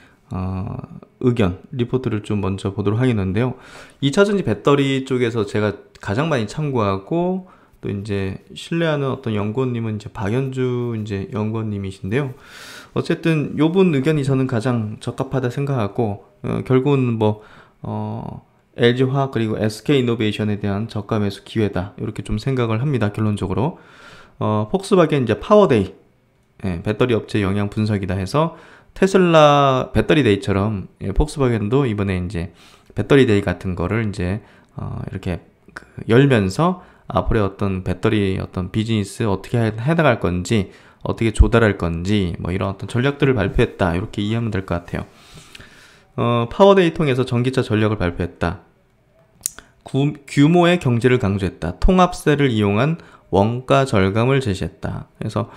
의견 리포트를 좀 먼저 보도록 하겠는데요. 2차전지 배터리 쪽에서 제가 가장 많이 참고하고 또 이제 신뢰하는 어떤 연구원님은 이제 박연주 이제 연구원님이신데요. 어쨌든 요분 의견이 저는 가장 적합하다 생각하고, 결국은 뭐 LG화학 그리고 SK이노베이션에 대한 저가 매수 기회다 이렇게 좀 생각을 합니다. 결론적으로 폭스바겐 이제 파워데이, 배터리 업체 영향 분석이다 해서 테슬라 배터리 데이처럼 폭스바겐도 이번에 이제 배터리 데이 같은 거를 이제 이렇게 열면서 앞으로의 어떤 배터리 어떤 비즈니스 어떻게 해나갈 건지, 어떻게 조달할 건지 뭐 이런 어떤 전략들을 발표했다 이렇게 이해하면 될 것 같아요. 파워데이 통해서 전기차 전략을 발표했다. 규모의 경제를 강조했다. 통합세를 이용한 원가 절감을 제시했다. 그래서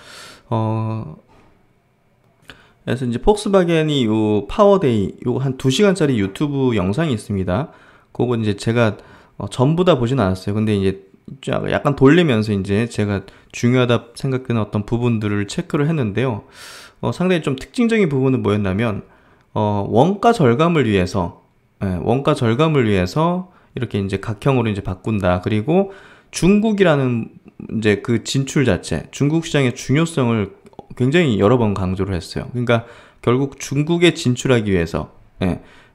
이제 폭스바겐이 요 파워데이 요 한 2시간짜리 유튜브 영상이 있습니다. 그거 이제 제가 전부 다 보진 않았어요. 근데 이제 약간 돌리면서 이제 제가 중요하다 생각되는 어떤 부분들을 체크를 했는데요. 상당히 좀 특징적인 부분은 뭐였냐면 원가 절감을 위해서 이렇게 이제 각형으로 이제 바꾼다. 그리고 중국이라는 이제 그 진출 자체, 중국 시장의 중요성을 굉장히 여러 번 강조를 했어요. 그러니까 결국 중국에 진출하기 위해서,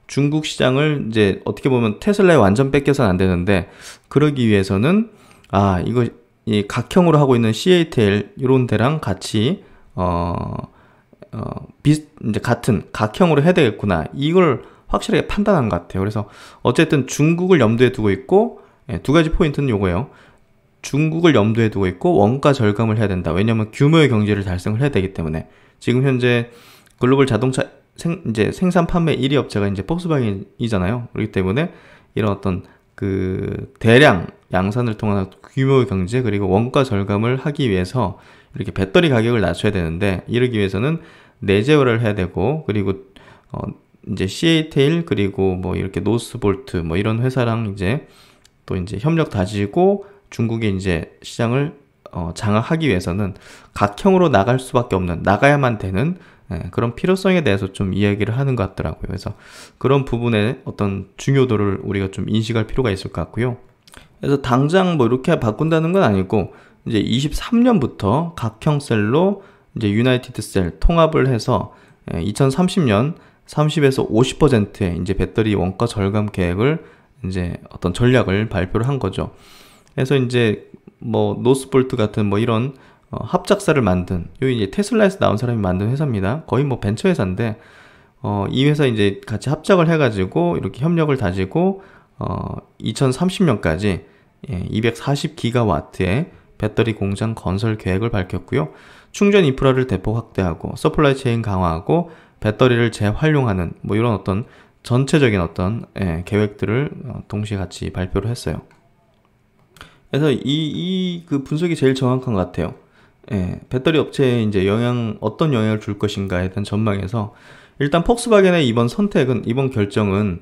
중국 시장을 이제 어떻게 보면 테슬라에 완전 뺏겨서는 안 되는데, 그러기 위해서는 이거 이 각형으로 하고 있는 CATL 이런 데랑 같이 이제 같은 각형으로 해야 되겠구나. 이걸 확실하게 판단한 것 같아요. 그래서 어쨌든 중국을 염두에 두고 있고, 두 가지 포인트는 요거예요. 중국을 염두에 두고 있고 원가 절감을 해야 된다. 왜냐하면 규모의 경제를 달성을 해야 되기 때문에. 지금 현재 글로벌 자동차 이제 생산 판매 1위 업체가 이제 폭스바겐이잖아요. 그렇기 때문에 이런 어떤 그 대량 양산을 통한 규모의 경제 그리고 원가 절감을 하기 위해서 이렇게 배터리 가격을 낮춰야 되는데, 이러기 위해서는 내재화를 해야 되고, 그리고 이제 CATL 그리고 뭐 이렇게 노스볼트 뭐 이런 회사랑 이제 또 이제 협력 다지고 중국의 이제 시장을 장악하기 위해서는 각형으로 나갈 수밖에 없는, 나가야만 되는 그런 필요성에 대해서 좀 이야기를 하는 것 같더라고요. 그래서 그런 부분의 어떤 중요도를 우리가 좀 인식할 필요가 있을 것 같고요. 그래서 당장 뭐 이렇게 바꾼다는 건 아니고, 이제 23년부터 각형 셀로 이제 유나이티드 셀 통합을 해서 2030년 30에서 50%의 이제 배터리 원가 절감 계획을 이제 어떤 전략을 발표를 한 거죠. 그래서 이제 뭐 노스볼트 같은 뭐 이런 합작사를 만든, 여기 이제 테슬라에서 나온 사람이 만든 회사입니다. 거의 뭐 벤처 회사인데 이 회사 이제 같이 합작을 해가지고 이렇게 협력을 다지고 2030년까지 240기가와트의 배터리 공장 건설 계획을 밝혔고요. 충전 인프라를 대폭 확대하고 서플라이 체인 강화하고 배터리를 재활용하는 뭐 이런 어떤 전체적인 어떤 계획들을 동시에 같이 발표를 했어요. 그래서 그 분석이 제일 정확한 것 같아요. 배터리 업체에 이제 어떤 영향을 줄 것인가에 대한 전망에서 일단 폭스바겐의 이번 결정은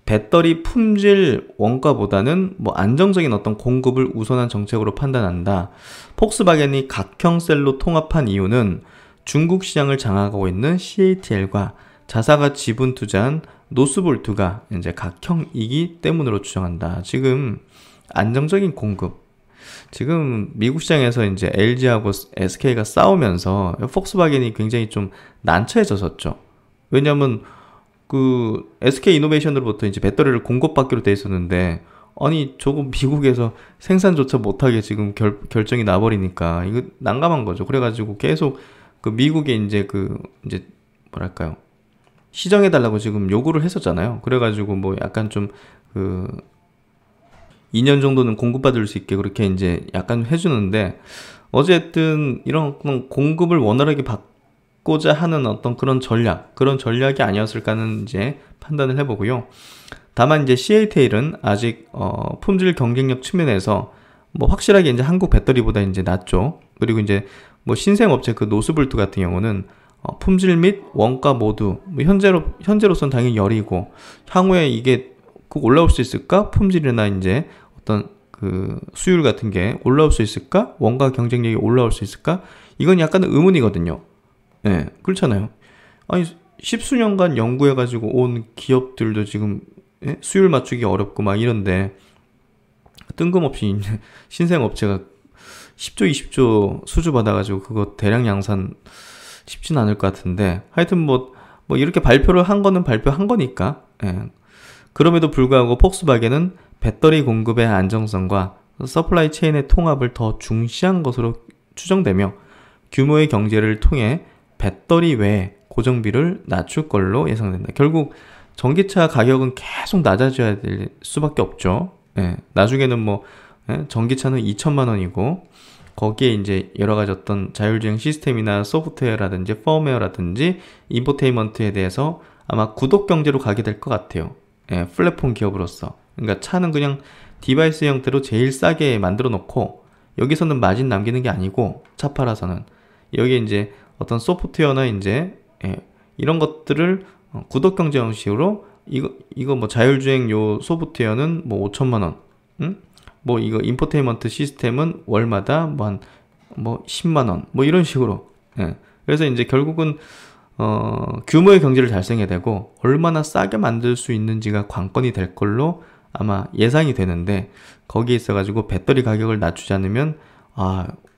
배터리 품질 원가보다는 뭐 안정적인 어떤 공급을 우선한 정책으로 판단한다. 폭스바겐이 각형 셀로 통합한 이유는 중국 시장을 장악하고 있는 CATL과 자사가 지분 투자한 노스볼트가 이제 각형이기 때문으로 추정한다. 지금 안정적인 공급. 지금 미국 시장에서 이제 LG하고 SK가 싸우면서 폭스바겐이 굉장히 좀 난처해졌었죠. 왜냐면 그 SK 이노베이션으로부터 이제 배터리를 공급받기로 돼 있었는데, 아니 저거 미국에서 생산조차 못하게 지금 결정이 나버리니까 이거 난감한 거죠. 그래가지고 계속 그 미국에 이제 이제 뭐랄까요, 시정해달라고 지금 요구를 했었잖아요. 그래가지고 뭐 약간 좀 2년 정도는 공급받을 수 있게 그렇게 이제 약간 해주는데, 어쨌든 이런 공급을 원활하게 받고자 하는 어떤 그런 전략이 아니었을까는 이제 판단을 해보고요. 다만 이제 CATL은 아직 품질 경쟁력 측면에서 뭐 확실하게 이제 한국 배터리보다 이제 낫죠. 그리고 이제 뭐 신생 업체 그 노스볼트 같은 경우는 품질 및 원가 모두 뭐 현재로선 당연히 열이고, 향후에 이게 꼭 올라올 수 있을까? 품질이나 이제 어떤 그 수율 같은 게 올라올 수 있을까? 원가 경쟁력이 올라올 수 있을까? 이건 약간 의문이거든요. 그렇잖아요. 아니 십수년간 연구해가지고 온 기업들도 지금 수율 맞추기 어렵고 막 이런데, 뜬금없이 신생 업체가 10조 20조 수주 받아가지고 그거 대량 양산 쉽진 않을 것 같은데, 하여튼 뭐 이렇게 발표를 한 거는 발표한 거니까. 그럼에도 불구하고 폭스바겐은 배터리 공급의 안정성과 서플라이 체인의 통합을 더 중시한 것으로 추정되며, 규모의 경제를 통해 배터리 외 고정비를 낮출 걸로 예상된다. 결국 전기차 가격은 계속 낮아져야 될 수밖에 없죠. 나중에는 뭐 전기차는 2천만 원이고, 거기에 이제 여러 가지 어떤 자율주행 시스템이나 소프트웨어라든지 펌웨어라든지 인포테인먼트에 대해서 아마 구독 경제로 가게 될 것 같아요. 예, 플랫폼 기업으로서. 그러니까 차는 그냥 디바이스 형태로 제일 싸게 만들어 놓고 여기서는 마진 남기는 게 아니고 차 팔아서는 여기에 이제 어떤 소프트웨어나 이제 이런 것들을 구독 경제 형식으로 이거 뭐 자율주행 요 소프트웨어는 뭐 5천만 원, 응? 뭐 이거 인포테인먼트 시스템은 월마다 뭐 10만 원, 뭐 이런 식으로. 예. 그래서 이제 결국은 규모의 경제를 달성해야 되고 얼마나 싸게 만들 수 있는지가 관건이 될 걸로 아마 예상이 되는데 거기에 있어가지고 배터리 가격을 낮추지 않으면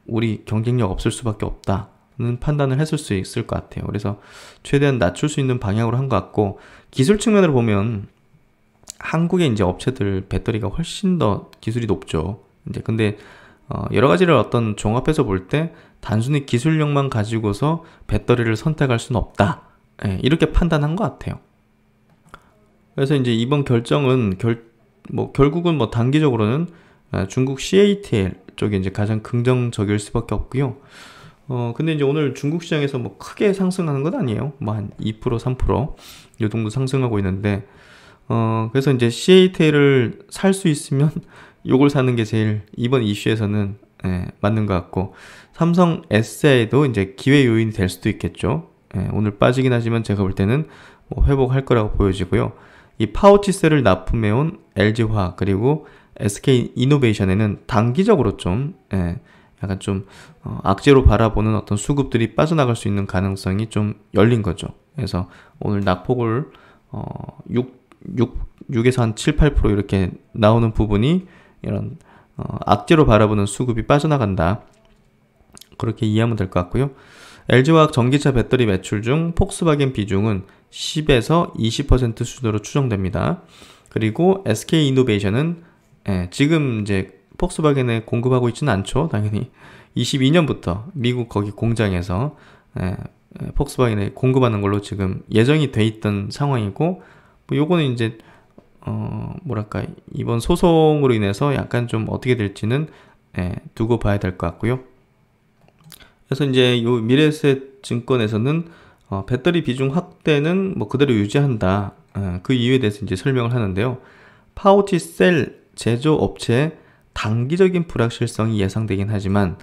우리 경쟁력 없을 수밖에 없다는 판단을 했을 수 있을 것 같아요. 그래서 최대한 낮출 수 있는 방향으로 한 것 같고 기술 측면으로 보면 한국의 이제 업체들 배터리가 훨씬 더 기술이 높죠. 이제 근데 여러 가지를 어떤 종합해서 볼 때 단순히 기술력만 가지고서 배터리를 선택할 수는 없다. 예, 이렇게 판단한 것 같아요. 그래서 이제 이번 결정은 결국은 뭐 단기적으로는 중국 CATL 쪽이 이제 가장 긍정적일 수밖에 없고요. 근데 이제 오늘 중국 시장에서 뭐 크게 상승하는 건 아니에요. 뭐 한 2%, 3%요 정도 상승하고 있는데, 그래서 이제 CATL을 살 수 있으면 요걸 사는 게 제일 이번 이슈에서는 맞는 것 같고, 삼성 S사에도 이제 기회 요인이 될 수도 있겠죠. 오늘 빠지긴 하지만 제가 볼 때는 뭐 회복할 거라고 보여지고요. 이 파우치셀을 납품해온 LG화학 그리고 SK이노베이션에는 단기적으로 좀 약간 좀 악재로 바라보는 어떤 수급들이 빠져나갈 수 있는 가능성이 좀 열린 거죠. 그래서 오늘 낙폭을 6에서 한 7, 8% 이렇게 나오는 부분이 이런 악재로 바라보는 수급이 빠져나간다. 그렇게 이해하면 될 것 같고요. LG화학 전기차 배터리 매출 중 폭스바겐 비중은 10에서 20% 수준으로 추정됩니다. 그리고 SK이노베이션은 지금 이제 폭스바겐에 공급하고 있지는 않죠. 당연히 22년부터 미국 거기 공장에서 폭스바겐에 공급하는 걸로 지금 예정이 돼 있던 상황이고, 뭐 요거는 이제 이번 소송으로 인해서 약간 좀 어떻게 될지는 두고 봐야 될 것 같고요. 그래서 이제 요 미래에셋 증권에서는 배터리 비중 확대는 뭐 그대로 유지한다. 그 이유에 대해서 이제 설명을 하는데요. 파우치 셀 제조업체의 단기적인 불확실성이 예상되긴 하지만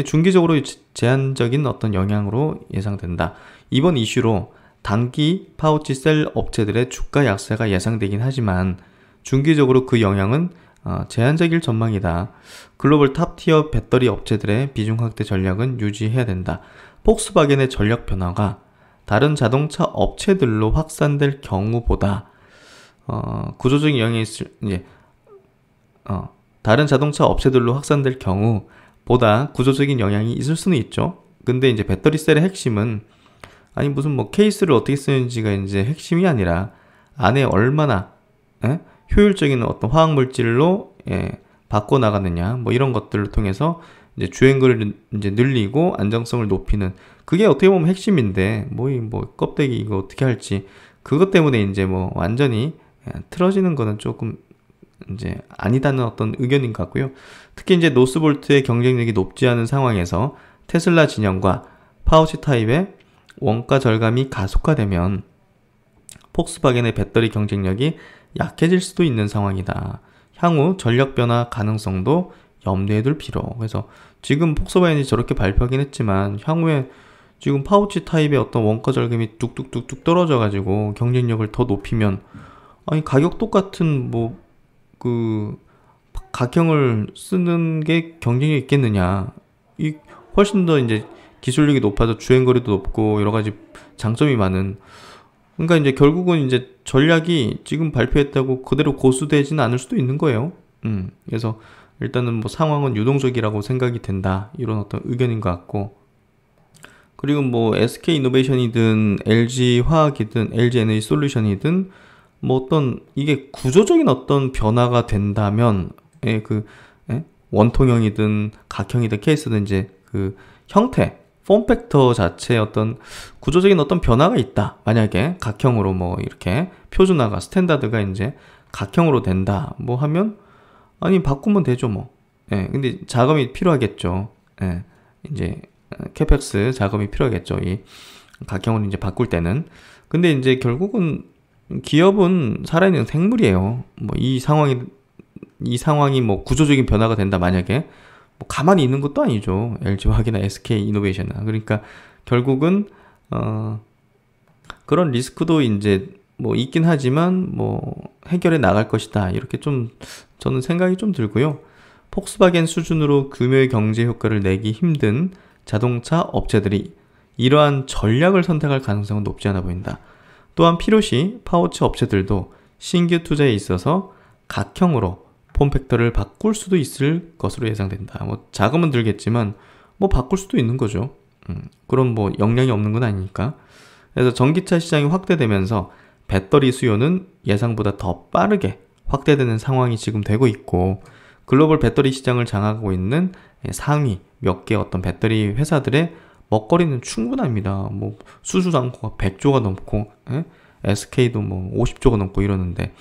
중기적으로 제한적인 어떤 영향으로 예상된다. 이번 이슈로 단기 파우치 셀 업체들의 주가 약세가 예상되긴 하지만 중기적으로 그 영향은 제한적일 전망이다. 글로벌 탑티어 배터리 업체들의 비중 확대 전략은 유지해야 된다. 폭스바겐의 전략 변화가 다른 자동차 업체들로 확산될 경우보다 구조적인 영향이 다른 자동차 업체들로 확산될 경우보다 구조적인 영향이 있을 수는 있죠. 근데 이제 배터리 셀의 핵심은 무슨 뭐 케이스를 어떻게 쓰는지가 이제 핵심이 아니라 안에 얼마나 효율적인 어떤 화학 물질로 바꿔 나가느냐, 뭐 이런 것들을 통해서 이제 주행거리를 이제 늘리고 안정성을 높이는, 그게 어떻게 보면 핵심인데 뭐 껍데기 이거 어떻게 할지 그것 때문에 이제 뭐 완전히 틀어지는 거는 조금 이제 아니다는 어떤 의견인 것 같고요. 특히 이제 노스볼트의 경쟁력이 높지 않은 상황에서 테슬라 진영과 파우치 타입의 원가 절감이 가속화되면 폭스바겐의 배터리 경쟁력이 약해질 수도 있는 상황이다. 향후 전력 변화 가능성도 염두에 둘 필요. 그래서 지금 폭스바겐이 저렇게 발표하긴 했지만 향후에 지금 파우치 타입의 어떤 원가 절감이 뚝뚝뚝뚝 떨어져가지고 경쟁력을 더 높이면 가격 똑같은 각형을 쓰는 게 경쟁력이 있겠느냐. 훨씬 더 이제 기술력이 높아서 주행거리도 높고 여러 가지 장점이 많은, 그러니까 이제 결국은 이제 전략이 지금 발표했다고 그대로 고수되지는 않을 수도 있는 거예요. 그래서 일단은 뭐 상황은 유동적이라고 생각이 된다. 이런 어떤 의견인 것 같고, 그리고 뭐 SK이노베이션이든 LG화학이든 LG에너지솔루션이든 뭐 어떤 이게 구조적인 어떤 변화가 된다면 원통형이든 각형이든 케이스든 이제 그 형태 폼팩터 자체의 어떤 구조적인 어떤 변화가 있다. 만약에 각형으로 뭐 이렇게 표준화가 스탠다드가 이제 각형으로 된다. 뭐 하면 바꾸면 되죠 뭐. 근데 자금이 필요하겠죠. 이제 캐펙스 자금이 필요하겠죠. 이 각형으로 이제 바꿀 때는. 근데 이제 결국은 기업은 살아있는 생물이에요. 뭐 이 상황이 뭐 구조적인 변화가 된다 만약에 뭐 가만히 있는 것도 아니죠. LG화학이나 SK 이노베이션이나. 그러니까 결국은 그런 리스크도 이제 뭐 있긴 하지만 뭐 해결해 나갈 것이다. 이렇게 좀 저는 생각이 좀 들고요. 폭스바겐 수준으로 규모의 경제 효과를 내기 힘든 자동차 업체들이 이러한 전략을 선택할 가능성은 높지 않아 보인다. 또한 필요시 파워치 업체들도 신규 투자에 있어서 각형으로 폼팩터를 바꿀 수도 있을 것으로 예상된다. 뭐 자금은 들겠지만 뭐 바꿀 수도 있는 거죠. 그럼 뭐 역량이 없는 건 아니니까. 그래서 전기차 시장이 확대되면서 배터리 수요는 예상보다 더 빠르게 확대되는 상황이 지금 되고 있고, 글로벌 배터리 시장을 장악하고 있는 상위 몇 개 어떤 배터리 회사들의 먹거리는 충분합니다. 뭐 수주잔고가 100조가 넘고 SK도 뭐 50조가 넘고 이러는데,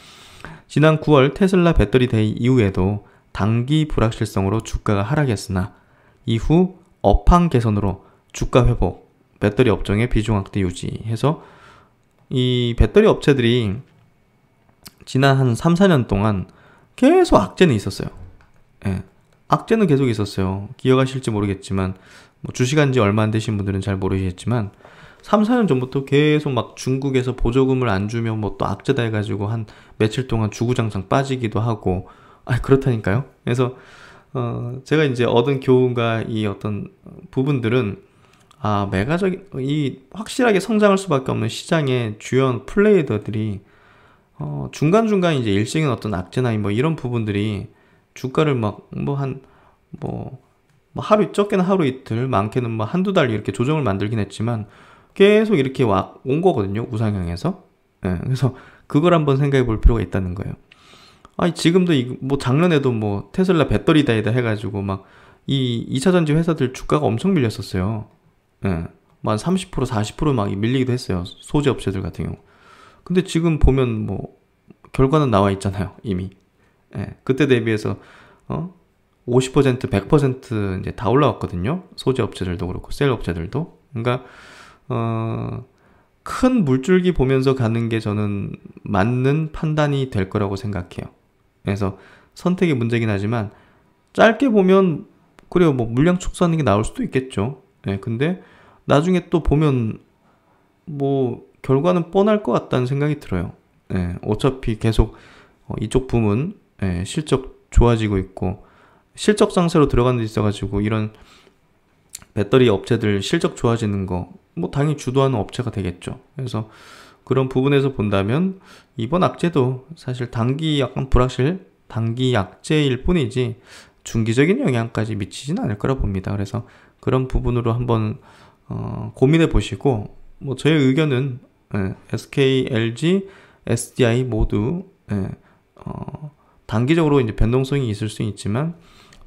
지난 9월 테슬라 배터리 데이 이후에도 단기 불확실성으로 주가가 하락했으나 이후 업황 개선으로 주가 회복, 배터리 업종의 비중 확대 유지해서 이 배터리 업체들이 지난 한 3, 4년 동안 계속 악재는 있었어요. 예, 악재는 계속 있었어요. 기억하실지 모르겠지만 뭐 주식한 지 얼마 안 되신 분들은 잘 모르시겠지만 3, 4년 전부터 계속 막 중국에서 보조금을 안 주면 뭐 또 악재다 해가지고 한 며칠 동안 주구장창 빠지기도 하고, 그렇다니까요. 그래서 제가 이제 얻은 교훈과 이 어떤 부분들은 이 확실하게 성장할 수밖에 없는 시장의 주요 플레이어들이 중간중간 이제 일시적인 어떤 악재나 뭐 이런 부분들이 주가를 하루, 적게는 하루 이틀, 많게는 뭐 한두 달 이렇게 조정을 만들긴 했지만 계속 이렇게 온 거거든요. 우상향해서. 그래서 그걸 한번 생각해 볼 필요가 있다는 거예요. 지금도 뭐 작년에도 뭐 테슬라 배터리 다이다 해가지고 막 이 2차 전지 회사들 주가가 엄청 밀렸었어요. 뭐 한 30%, 40%막 밀리기도 했어요. 소재 업체들 같은 경우. 근데 지금 보면 뭐 결과는 나와 있잖아요. 이미. 그때 대비해서 50%, 100% 이제 다 올라왔거든요. 소재 업체들도 그렇고 셀 업체들도. 그러니까 큰 물줄기 보면서 가는 게 저는 맞는 판단이 될 거라고 생각해요. 그래서 선택의 문제긴 하지만 짧게 보면 그래요. 뭐 물량 축소하는 게 나올 수도 있겠죠. 근데 나중에 또 보면 뭐 결과는 뻔할 것 같다는 생각이 들어요. 어차피 계속 이쪽 부문 실적 좋아지고 있고 실적 상세로 들어가는 데 있어가지고 이런 배터리 업체들 실적 좋아지는 거 뭐 당연히 주도하는 업체가 되겠죠. 그래서 그런 부분에서 본다면 이번 악재도 사실 단기 약재일 뿐이지 중기적인 영향까지 미치진 않을 거라 봅니다. 그래서 그런 부분으로 한번 고민해 보시고, 뭐 저의 의견은 SK, LG, SDI 모두 단기적으로 이제 변동성이 있을 수 있지만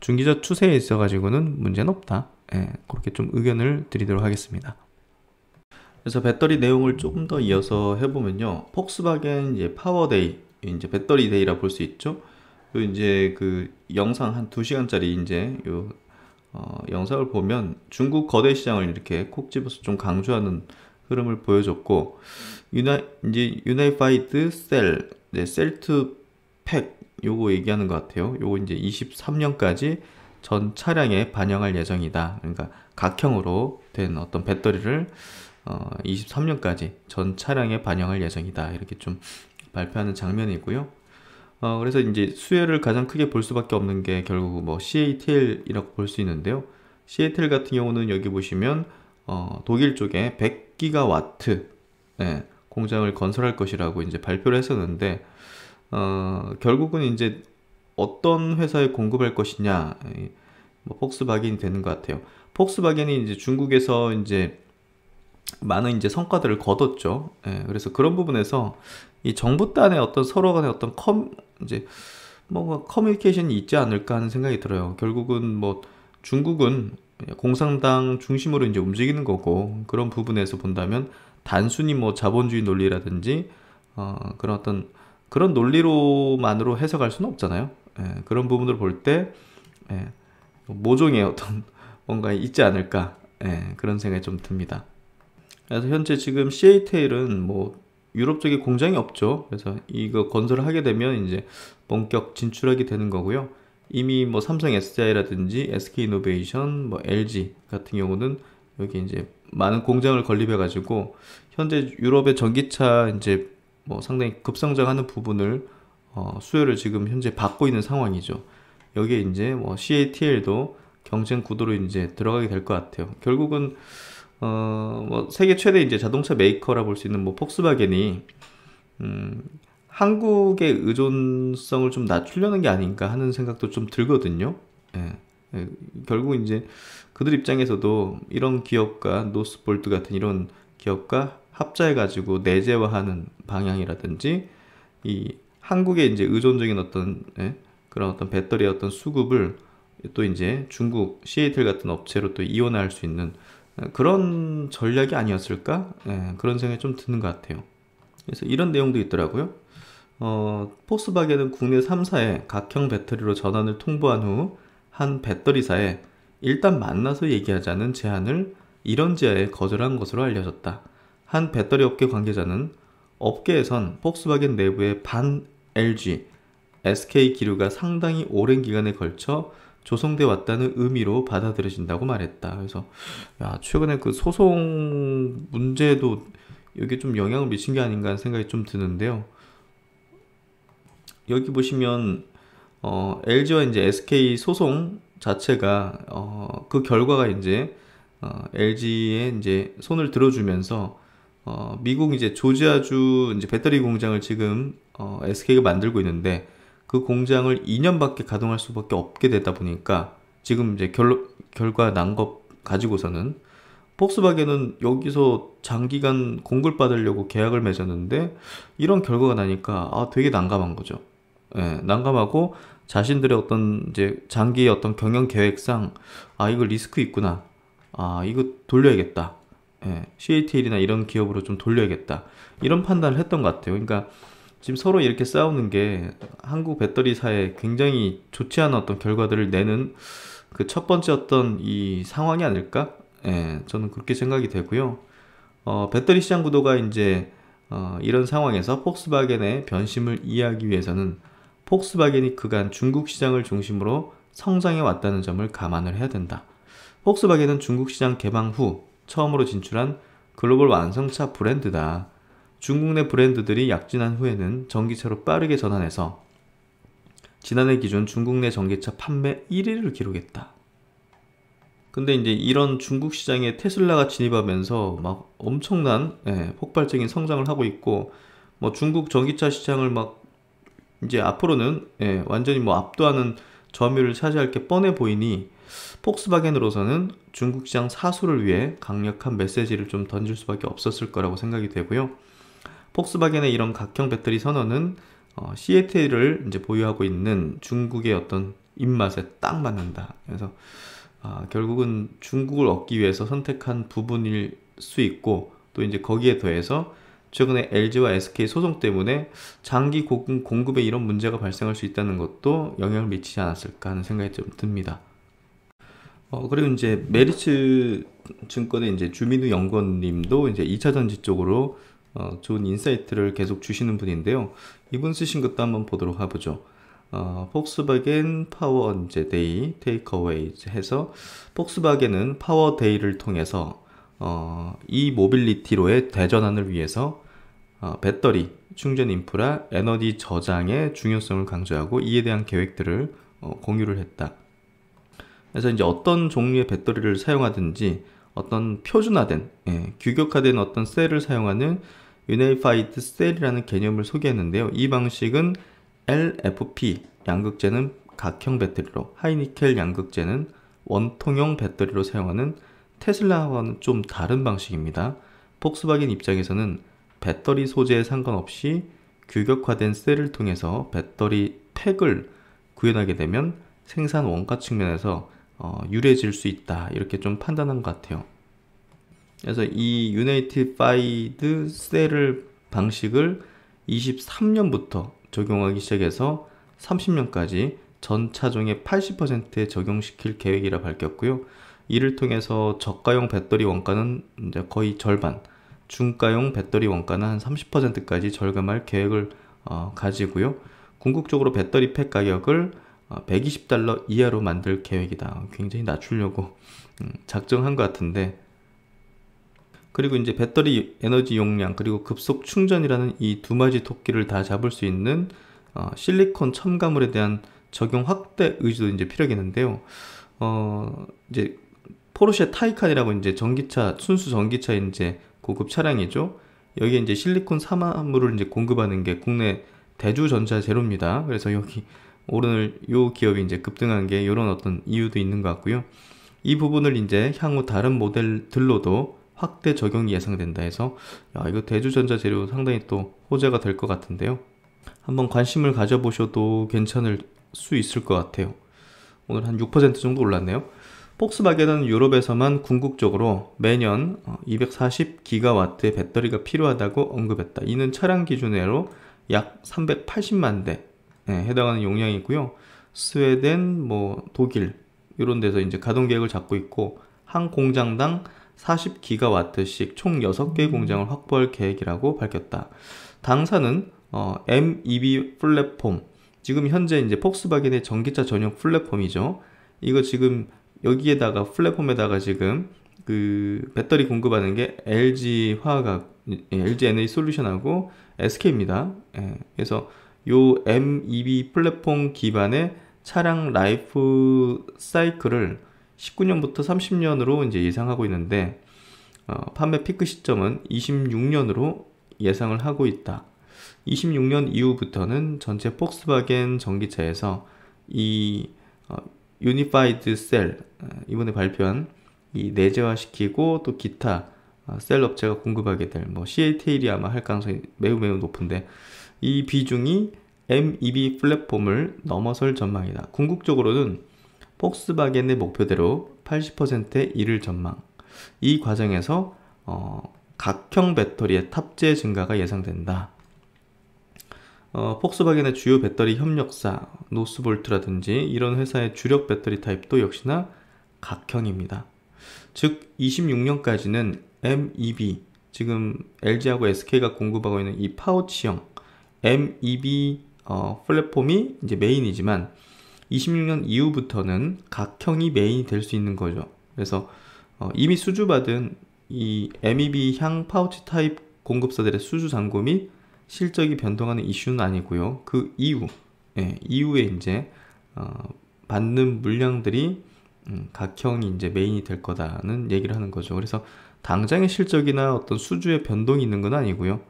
중기적 추세에 있어 가지고는 문제는 없다. 그렇게 좀 의견을 드리도록 하겠습니다. 그래서 배터리 내용을 조금 더 이어서 해보면요, 폭스바겐 이제 파워데이, 이제 배터리 데이라 볼 수 있죠. 이제 그 영상 한 2시간짜리 이제 영상을 보면 중국 거대 시장을 이렇게 콕 집어서 좀 강조하는 흐름을 보여줬고, 이제 유나이파이드 셀, 셀2 팩 요거 얘기하는 것 같아요. 요거 이제 23년까지 전 차량에 반영할 예정이다. 그러니까 각형으로 된 어떤 배터리를 23년까지 전 차량에 반영할 예정이다. 이렇게 좀 발표하는 장면이고요. 그래서 이제 수혜를 가장 크게 볼 수밖에 없는 게 결국 뭐 CATL이라고 볼 수 있는데요. CATL 같은 경우는 여기 보시면 독일 쪽에 100기가와트 공장을 건설할 것이라고 이제 발표를 했었는데, 결국은 이제 어떤 회사에 공급할 것이냐, 뭐 폭스바겐이 되는 것 같아요. 폭스바겐이 이제 중국에서 이제 많은 이제 성과들을 거뒀죠. 그래서 그런 부분에서 이 정부 간의 어떤 서로 간의 어떤 이제 뭔가 커뮤니케이션이 있지 않을까 하는 생각이 들어요. 결국은 뭐 중국은 공산당 중심으로 이제 움직이는 거고, 그런 부분에서 본다면 단순히 뭐 자본주의 논리라든지 그런 어떤 그런 논리로만으로 해석할 수는 없잖아요. 그런 부분을 볼 때 모종의 어떤 뭔가 있지 않을까, 그런 생각이 좀 듭니다. 그래서 현재 지금 CATL은 뭐 유럽 쪽에 공장이 없죠. 그래서 이거 건설을 하게 되면 이제 본격 진출하게 되는 거고요. 이미 뭐 삼성 SDI라든지 SK이노베이션, 뭐 LG 같은 경우는 여기 이제 많은 공장을 건립해 가지고 현재 유럽의 전기차 이제 뭐 상당히 급성장하는 부분을 수요를 지금 현재 받고 있는 상황이죠. 여기에 이제 뭐 CATL도 경쟁 구도로 이제 들어가게 될 것 같아요. 결국은 뭐 세계 최대 이제 자동차 메이커라 볼 수 있는 뭐 폭스바겐이 한국의 의존성을 좀 낮추려는 게 아닌가 하는 생각도 좀 들거든요. 예. 결국 이제 그들 입장에서도 이런 기업과 노스볼트 같은 이런 기업과 합작해가지고 내재화하는 방향이라든지 이 한국의 이제 의존적인 어떤 그런 어떤 배터리의 어떤 수급을 또 이제 중국 CATL 같은 업체로 또 이원할 수 있는 그런 전략이 아니었을까? 그런 생각이 좀 드는 것 같아요. 그래서 이런 내용도 있더라고요. 폭스바겐은 국내 3사에 각형 배터리로 전환을 통보한 후 한 배터리사에 일단 만나서 얘기하자는 제안을 이런 지하에 거절한 것으로 알려졌다. 한 배터리 업계 관계자는 업계에선 폭스바겐 내부의 반 LG, SK 기류가 상당히 오랜 기간에 걸쳐 조성돼 왔다는 의미로 받아들여진다고 말했다. 그래서 야, 최근에 그 소송 문제도 여기 좀 영향을 미친 게 아닌가 하는 생각이 좀 드는데요. 여기 보시면 LG와 이제 SK 소송 자체가 그 결과가 이제 LG에 이제 손을 들어주면서 미국 이제 조지아주 이제 배터리 공장을 지금 SK가 만들고 있는데 그 공장을 2년밖에 가동할 수밖에 없게 되다 보니까 지금 이제 결과 난 것 가지고서는 폭스바겐은 여기서 장기간 공급을 받으려고 계약을 맺었는데 이런 결과가 나니까 되게 난감한 거죠. 예, 난감하고 자신들의 어떤 이제 장기의 어떤 경영 계획상 이거 리스크 있구나. 이거 돌려야겠다. 예, CATL이나 이런 기업으로 좀 돌려야겠다. 이런 판단을 했던 것 같아요. 그러니까 지금 서로 이렇게 싸우는 게 한국 배터리사에 굉장히 좋지 않은 어떤 결과들을 내는 그 첫 번째 어떤 이 상황이 아닐까? 예, 저는 그렇게 생각이 되고요. 배터리 시장 구도가 이제 이런 상황에서 폭스바겐의 변심을 이해하기 위해서는 폭스바겐이 그간 중국 시장을 중심으로 성장해 왔다는 점을 감안을 해야 된다. 폭스바겐은 중국 시장 개방 후 처음으로 진출한 글로벌 완성차 브랜드다. 중국 내 브랜드들이 약진한 후에는 전기차로 빠르게 전환해서 지난해 기준 중국 내 전기차 판매 1위를 기록했다. 근데 이제 이런 중국 시장에 테슬라가 진입하면서 막 엄청난 폭발적인 성장을 하고 있고 뭐 중국 전기차 시장을 막 이제 앞으로는 완전히 뭐 압도하는 점유율을 차지할 게 뻔해 보이니 폭스바겐으로서는 중국 시장 사수를 위해 강력한 메시지를 좀 던질 수밖에 없었을 거라고 생각이 되고요. 폭스바겐의 이런 각형 배터리 선언은 CATL을 이제 보유하고 있는 중국의 어떤 입맛에 딱 맞는다. 그래서 결국은 중국을 얻기 위해서 선택한 부분일 수 있고 또 이제 거기에 더해서 최근에 LG와 SK 소송 때문에 장기 공급에 이런 문제가 발생할 수 있다는 것도 영향을 미치지 않았을까 하는 생각이 좀 듭니다. 그리고 이제 메리츠 증권의 이제 주민우 연구원님도 이제 2차 전지 쪽으로 좋은 인사이트를 계속 주시는 분인데요. 이분 쓰신 것도 한번 보도록 해보죠. 폭스바겐 파워 이제 데이 테이크어웨이 해서 폭스바겐은 파워 데이를 통해서 이 모빌리티로의 대전환을 위해서 배터리, 충전 인프라, 에너지 저장의 중요성을 강조하고 이에 대한 계획들을 공유를 했다. 그래서 이제 어떤 종류의 배터리를 사용하든지 어떤 표준화된, 규격화된 어떤 셀을 사용하는 Unified Cell이라는 개념을 소개했는데요. 이 방식은 LFP 양극재는 각형 배터리로, 하이니켈 양극재는 원통형 배터리로 사용하는 테슬라와는 좀 다른 방식입니다. 폭스바겐 입장에서는 배터리 소재에 상관없이 규격화된 셀을 통해서 배터리 팩을 구현하게 되면 생산 원가 측면에서 유리해질 수 있다. 이렇게 좀 판단한 것 같아요. 그래서 이 유나이티파이드 셀을 방식을 23년부터 적용하기 시작해서 30년까지 전 차종의 80%에 적용시킬 계획이라 밝혔고요. 이를 통해서 저가용 배터리 원가는 이제 거의 절반, 중가용 배터리 원가는 한 30%까지 절감할 계획을 가지고요. 궁극적으로 배터리 팩 가격을 $120 이하로 만들 계획이다. 굉장히 낮추려고 작정한 것 같은데, 그리고 이제 배터리 에너지 용량 그리고 급속 충전이라는 이 두 마리 토끼를 다 잡을 수 있는 실리콘 첨가물에 대한 적용 확대 의지도 이제 필요하겠는데요. 이제 포르쉐 타이칸이라고 이제 전기차, 순수 전기차 이제 고급 차량이죠. 여기에 이제 실리콘 첨가물을 이제 공급하는 게 국내 대주전자 제로입니다. 그래서 여기 오늘 요 기업이 이제 급등한 게 이런 어떤 이유도 있는 것 같고요. 이 부분을 이제 향후 다른 모델들로도 확대 적용이 예상된다 해서, 야, 이거 대주전자 재료 상당히 또 호재가 될 것 같은데요. 한번 관심을 가져보셔도 괜찮을 수 있을 것 같아요. 오늘 한 6% 정도 올랐네요. 폭스바겐은 유럽에서만 궁극적으로 매년 240기가와트의 배터리가 필요하다고 언급했다. 이는 차량 기준으로 약 380만 대에 해당하는 용량이고요. 스웨덴, 독일 이런 데서 이제 가동 계획을 잡고 있고, 한 공장당 40기가와트씩 총 6개 공장을 확보할 계획이라고 밝혔다. 당사는 MEB 플랫폼, 지금 현재 이제 폭스바겐의 전기차 전용 플랫폼이죠. 이거 지금 여기에다가 플랫폼에다가 지금 그 배터리 공급하는 게 LG 화학학, LG 에너지 솔루션하고 SK입니다. 그래서 요 MEB 플랫폼 기반의 차량 라이프 사이클을 19년부터 30년으로 이제 예상하고 있는데, 판매 피크 시점은 26년으로 예상을 하고 있다. 26년 이후부터는 전체 폭스바겐 전기차에서 이 유니파이드 셀, 이번에 발표한 이 내재화시키고 또 기타 셀 업체가 공급하게 될 CATL이 아마 할 가능성이 매우 높은데, 이 비중이 MEB 플랫폼을 넘어설 전망이다. 궁극적으로는 폭스바겐의 목표대로 80%에 이를 전망. 이 과정에서 각형 배터리의 탑재 증가가 예상된다. 폭스바겐의 주요 배터리 협력사 노스볼트라든지 이런 회사의 주력 배터리 타입도 역시나 각형입니다. 즉 26년까지는 MEB, 지금 LG하고 SK가 공급하고 있는 이 파우치형 MEB 플랫폼이 이제 메인이지만 26년 이후부터는 각형이 메인이 될 수 있는 거죠. 그래서 이미 수주받은 이 MEB 향 파우치 타입 공급사들의 수주 잔고 및 실적이 변동하는 이슈는 아니고요. 그 이후에 이제 받는 물량들이 각형이 이제 메인이 될 거다는 얘기를 하는 거죠. 그래서 당장의 실적이나 어떤 수주의 변동이 있는 건 아니고요.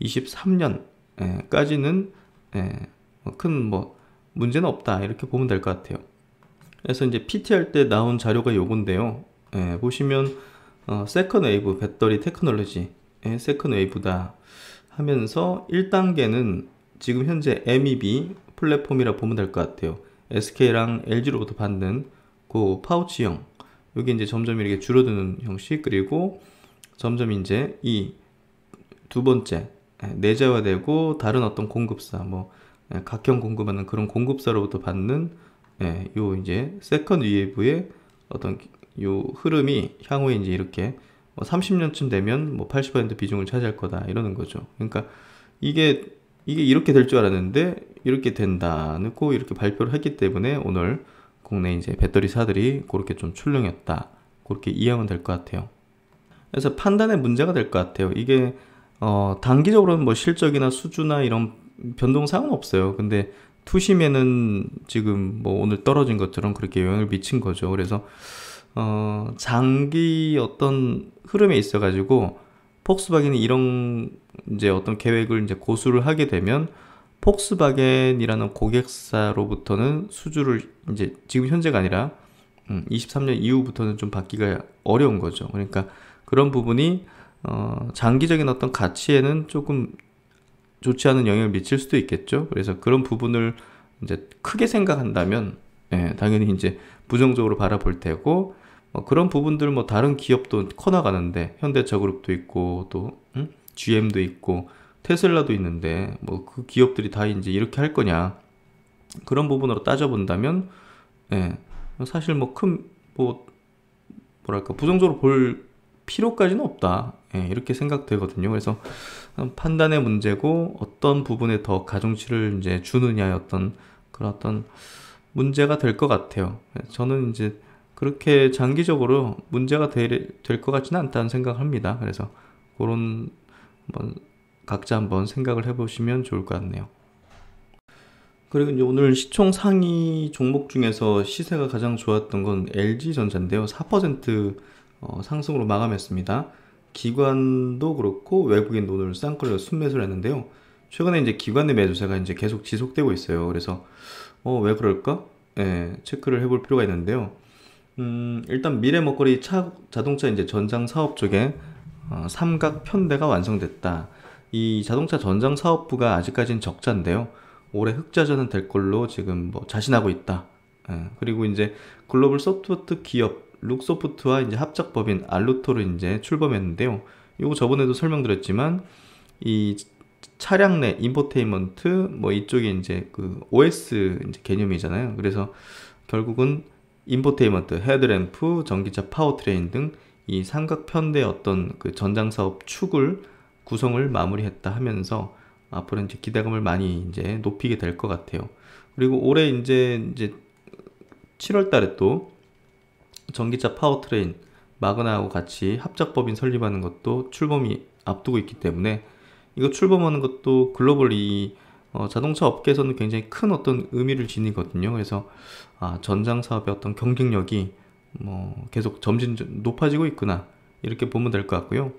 23년까지는 큰 문제는 없다, 이렇게 보면 될 것 같아요. 그래서 이제 PT 할 때 나온 자료가 요건데요. 보시면 세컨 웨이브 배터리 테크놀로지 세컨 웨이브다 하면서 1단계는 지금 현재 MEB 플랫폼이라 보면 될 것 같아요. SK랑 LG로부터 받는 그 파우치형, 여기 이제 점점 이렇게 줄어드는 형식, 그리고 점점 이제 이 두 번째 내재화되고 다른 어떤 공급사, 각형 공급하는 그런 공급사로부터 받는 요 이제 세컨 웨이브의 어떤 요 흐름이 향후에 이제 이렇게 30년쯤 되면 80% 비중을 차지할 거다, 이러는 거죠. 그러니까 이게 이렇게 될 줄 알았는데 이렇게 된다는 꼭 이렇게 발표를 했기 때문에 오늘 국내 이제 배터리사들이 그렇게 좀 출렁였다, 그렇게 이해하면 될 것 같아요. 그래서 판단에 문제가 될 것 같아요. 이게 단기적으로는 실적이나 수주나 이런 변동사항은 없어요. 근데 투심에는 지금 오늘 떨어진 것처럼 그렇게 영향을 미친 거죠. 그래서 장기 어떤 흐름에 있어 가지고 폭스바겐이 이런 이제 어떤 계획을 이제 고수를 하게 되면 폭스바겐이라는 고객사로부터는 수주를 이제 지금 현재가 아니라 23년 이후부터는 좀 받기가 어려운 거죠. 그러니까 그런 부분이 장기적인 어떤 가치에는 조금 좋지 않은 영향을 미칠 수도 있겠죠. 그래서 그런 부분을 이제 크게 생각한다면 당연히 이제 부정적으로 바라볼 테고, 그런 부분들 다른 기업도 커나가는데 현대차그룹도 있고 또 GM도 있고 테슬라도 있는데 그 기업들이 다 이제 이렇게 할 거냐, 그런 부분으로 따져본다면 사실 큰 뭐랄까 부정적으로 볼 필요까지는 없다. 이렇게 생각되거든요. 그래서 판단의 문제고 어떤 부분에 더 가중치를 이제 주느냐의 그런 문제가 될 것 같아요. 저는 이제 그렇게 장기적으로 문제가 될 것 같지는 않다는 생각을 합니다. 그래서 그런 각자 한번 생각을 해보시면 좋을 것 같네요. 그리고 이제 오늘 시총 상위 종목 중에서 시세가 가장 좋았던 건 LG전자인데요. 4% 상승으로 마감했습니다. 기관도 그렇고 외국인도 오늘 쌍끌려 순매수를 했는데요. 최근에 이제 기관의 매수세가 이제 계속 지속되고 있어요. 그래서 왜 그럴까? 체크를 해볼 필요가 있는데요. 일단 미래 먹거리 자동차 이제 전장 사업 쪽에 삼각 편대가 완성됐다. 이 자동차 전장 사업부가 아직까지는 적자인데요. 올해 흑자전은 될 걸로 지금 자신하고 있다. 그리고 이제 글로벌 소프트웨어 기업 룩소프트와 이제 합작 법인 알루토를 이제 출범했는데요. 이거 저번에도 설명드렸지만 이 차량 내 인포테인먼트 이쪽에 이제 그 OS 이제 개념이잖아요. 그래서 결국은 인포테인먼트, 헤드램프, 전기차 파워트레인 등 이 삼각 편대 그 전장 사업 축을 구성을 마무리했다 하면서 앞으로 이제 기대감을 많이 이제 높이게 될 것 같아요. 그리고 올해 이제 7월 달에 또 전기차 파워트레인 마그나하고 같이 합작법인 설립하는 것도 출범이 앞두고 있기 때문에 이거 출범하는 것도 글로벌 자동차 업계에서는 굉장히 큰 의미를 지니거든요. 그래서 전장 사업의 경쟁력이 계속 점진 높아지고 있구나 이렇게 보면 될 것 같고요.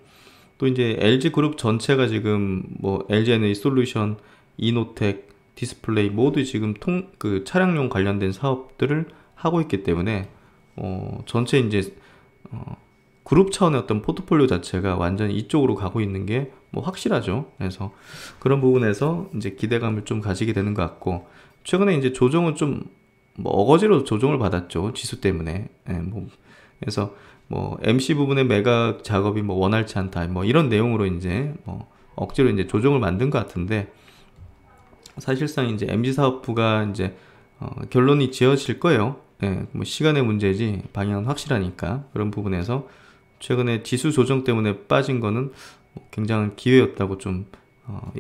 또 이제 LG 그룹 전체가 지금 LG 에너지 솔루션, 이노텍, 디스플레이 모두 지금 그 차량용 관련된 사업들을 하고 있기 때문에 전체 이제 그룹 차원의 포트폴리오 자체가 완전히 이쪽으로 가고 있는 게 확실하죠. 그래서 그런 부분에서 이제 기대감을 좀 가지게 되는 것 같고, 최근에 이제 조정은 좀 어거지로 조정을 받았죠. 지수 때문에. 그래서 MC 부분의 매각 작업이 원활치 않다. 이런 내용으로 이제 억지로 이제 조정을 만든 것 같은데, 사실상 이제 MG 사업부가 이제 결론이 지어질 거예요. 시간의 문제지 방향은 확실하니까. 그런 부분에서 최근에 지수 조정 때문에 빠진 거는 굉장한 기회였다고 좀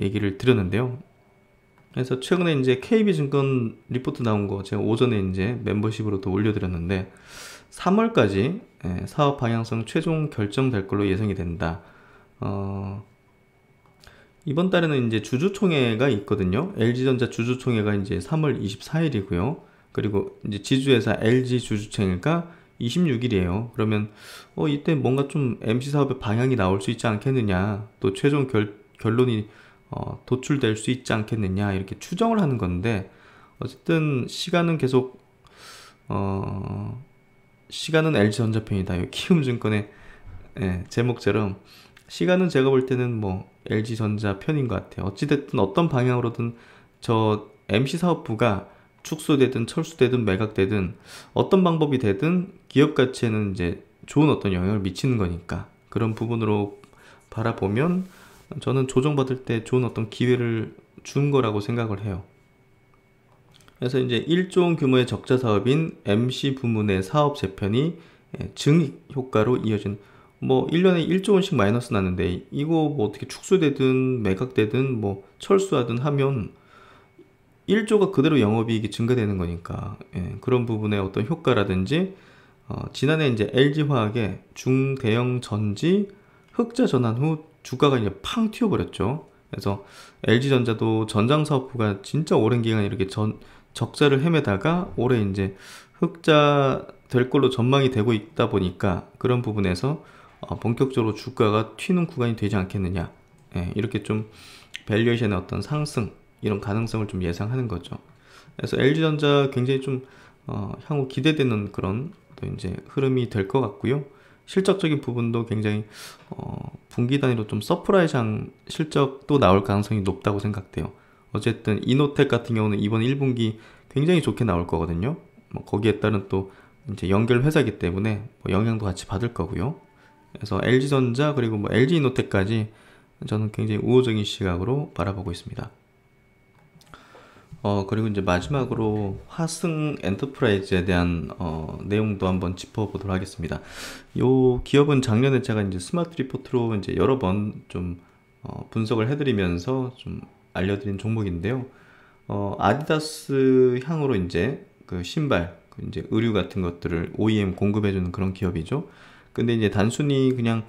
얘기를 드렸는데요. 그래서 최근에 이제 KB증권 리포트 나온 거 제가 오전에 이제 멤버십으로도 올려드렸는데 3월까지 사업 방향성 최종 결정될 걸로 예상이 된다. 이번 달에는 이제 주주총회가 있거든요. LG전자 주주총회가 이제 3월 24일이고요. 그리고 이제 지주회사 LG 주주총회가 26일이에요. 그러면 이때 뭔가 좀 MC 사업의 방향이 나올 수 있지 않겠느냐, 또 최종 결론이 도출될 수 있지 않겠느냐 이렇게 추정을 하는 건데, 어쨌든 시간은 계속 시간은 LG전자 편이다. 키움증권의 제목처럼 시간은 제가 볼 때는 LG전자 편인 것 같아요. 어찌됐든 어떤 방향으로든 저 MC 사업부가 축소되든 철수되든 매각되든 어떤 방법이 되든 기업 가치에는 이제 좋은 영향을 미치는 거니까, 그런 부분으로 바라보면 저는 조정받을 때 좋은 기회를 준 거라고 생각을 해요. 그래서 이제 1조 원 규모의 적자 사업인 MC 부문의 사업 재편이 증익 효과로 이어진 1년에 1조 원씩 마이너스 났는데, 이거 어떻게 축소되든 매각되든 철수하든 하면 1조가 그대로 영업이익이 증가되는 거니까, 그런 부분의 효과라든지 지난해 이제 LG화학의 중대형 전지 흑자 전환 후 주가가 이제 팡 튀어버렸죠. 그래서 LG전자도 전장사업부가 진짜 오랜 기간 이렇게 적자를 헤매다가 올해 이제 흑자 될 걸로 전망이 되고 있다 보니까 그런 부분에서 본격적으로 주가가 튀는 구간이 되지 않겠느냐, 이렇게 좀 밸류에이션의 상승 이런 가능성을 좀 예상하는 거죠. 그래서 LG전자 굉장히 좀 향후 기대되는 그런 또 이제 흐름이 될 것 같고요. 실적적인 부분도 굉장히 분기 단위로 좀 서프라이즈한 실적도 나올 가능성이 높다고 생각돼요. 어쨌든 이노텍 같은 경우는 이번 1분기 굉장히 좋게 나올 거거든요. 거기에 따른 또 이제 연결 회사이기 때문에 영향도 같이 받을 거고요. 그래서 LG전자 그리고 LG이노텍까지 저는 굉장히 우호적인 시각으로 바라보고 있습니다. 그리고 이제 마지막으로 화승 엔터프라이즈에 대한 내용도 한번 짚어보도록 하겠습니다. 요 기업은 작년에 제가 이제 스마트 리포트로 이제 여러 번 좀 분석을 해드리면서 좀 알려드린 종목인데요. 아디다스 향으로 이제 그 신발, 그 이제 의류 같은 것들을 OEM 공급해주는 그런 기업이죠. 근데 이제 단순히 그냥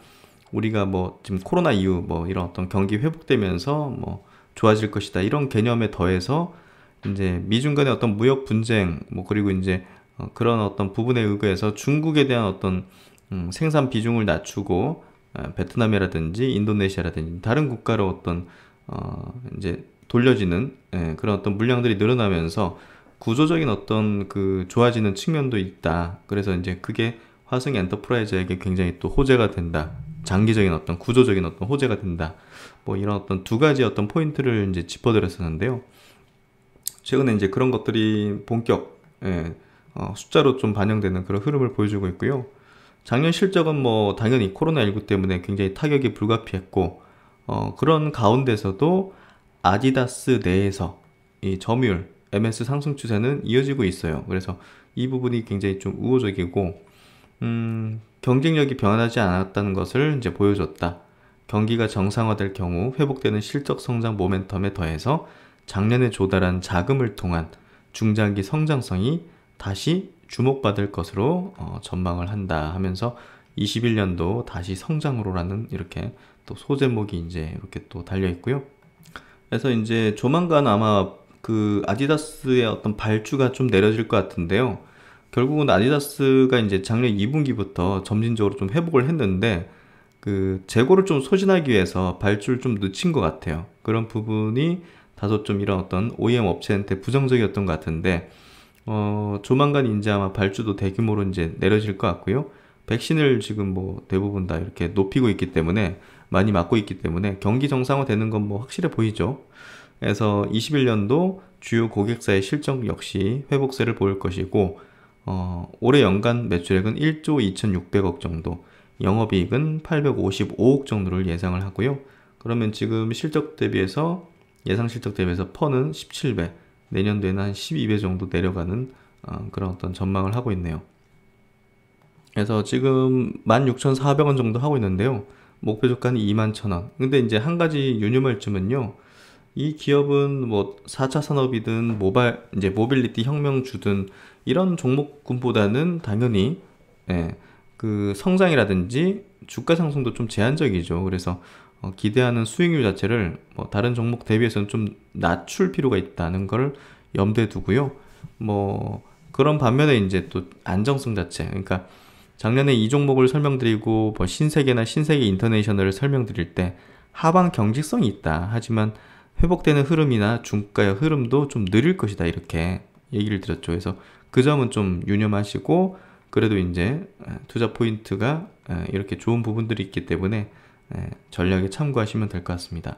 우리가 뭐 지금 코로나 이후 뭐 이런 어떤 경기 회복되면서 뭐 좋아질 것이다 이런 개념에 더해서 이제 미중 간의 어떤 무역 분쟁 뭐 그리고 이제 그런 어떤 부분에 의거해서 중국에 대한 어떤 생산 비중을 낮추고 베트남이라든지 인도네시아라든지 다른 국가로 어떤 이제 돌려지는 그런 어떤 물량들이 늘어나면서 구조적인 어떤 그 좋아지는 측면도 있다. 그래서 이제 그게 화승 엔터프라이즈에게 굉장히 또 호재가 된다. 장기적인 어떤 구조적인 어떤 호재가 된다. 뭐 이런 어떤 두 가지 어떤 포인트를 이제 짚어드렸었는데요. 최근에 이제 그런 것들이 본격 숫자로 좀 반영되는 그런 흐름을 보여주고 있고요. 작년 실적은 뭐 당연히 코로나19 때문에 굉장히 타격이 불가피했고 그런 가운데서도 아디다스 내에서 이 점유율 MS 상승 추세는 이어지고 있어요. 그래서 이 부분이 굉장히 좀 우호적이고 경쟁력이 변하지 않았다는 것을 이제 보여줬다. 경기가 정상화될 경우 회복되는 실적 성장 모멘텀에 더해서 작년에 조달한 자금을 통한 중장기 성장성이 다시 주목받을 것으로 전망을 한다 하면서 21년도 다시 성장으로라는 이렇게 또 소제목이 이제 이렇게 또 달려 있고요. 그래서 이제 조만간 아마 그 아디다스의 어떤 발주가 좀 내려질 것 같은데요. 결국은 아디다스가 이제 작년 2분기부터 점진적으로 좀 회복을 했는데 그 재고를 좀 소진하기 위해서 발주를 좀 늦춘 것 같아요. 그런 부분이 다소 좀 이런 어떤 OEM 업체한테 부정적이었던 것 같은데 조만간 이제 아마 발주도 대규모로 이제 내려질 것 같고요. 백신을 지금 뭐 대부분 다 이렇게 높이고 있기 때문에 많이 맞고 있기 때문에 경기 정상화 되는 건 뭐 확실해 보이죠. 그래서 21년도 주요 고객사의 실적 역시 회복세를 보일 것이고 올해 연간 매출액은 1조 2,600억 정도, 영업이익은 855억 정도를 예상을 하고요. 그러면 지금 실적 대비해서 예상 실적 대비해서 퍼는 17배, 내년도에는 한 12배 정도 내려가는 그런 어떤 전망을 하고 있네요. 그래서 지금 16,400원 정도 하고 있는데요. 목표 주가는 21,000원. 근데 이제 한 가지 유념할점은요. 이 기업은 뭐 4차 산업이든 이제 모빌리티 혁명주든 이런 종목군보다는 당연히 그 성장이라든지 주가 상승도 좀 제한적이죠. 그래서 기대하는 수익률 자체를 뭐 다른 종목 대비해서는 좀 낮출 필요가 있다는 걸 염두에 두고요. 뭐 그런 반면에 이제 또 안정성 자체, 그러니까 작년에 이 종목을 설명드리고 뭐 신세계나 신세계 인터내셔널을 설명드릴 때 하방 경직성이 있다. 하지만 회복되는 흐름이나 중가의 흐름도 좀 느릴 것이다. 이렇게 얘기를 드렸죠. 그래서 그 점은 좀 유념하시고 그래도 이제 투자 포인트가 이렇게 좋은 부분들이 있기 때문에 전략에 참고하시면 될 것 같습니다.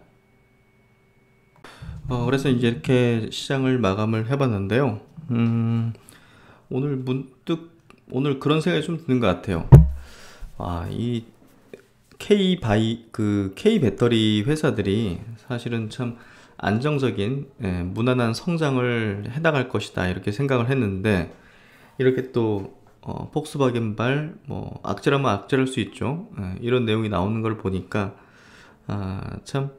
그래서 이제 이렇게 시장을 마감을 해봤는데요. 오늘 문득 오늘 그런 생각이 좀 드는 것 같아요. 이 K 배터리 회사들이 사실은 참 안정적인 무난한 성장을 해나갈 것이다 이렇게 생각을 했는데 이렇게 또 폭스바겐발 뭐 악재라면 악재랄 수 있죠. 이런 내용이 나오는 걸 보니까 참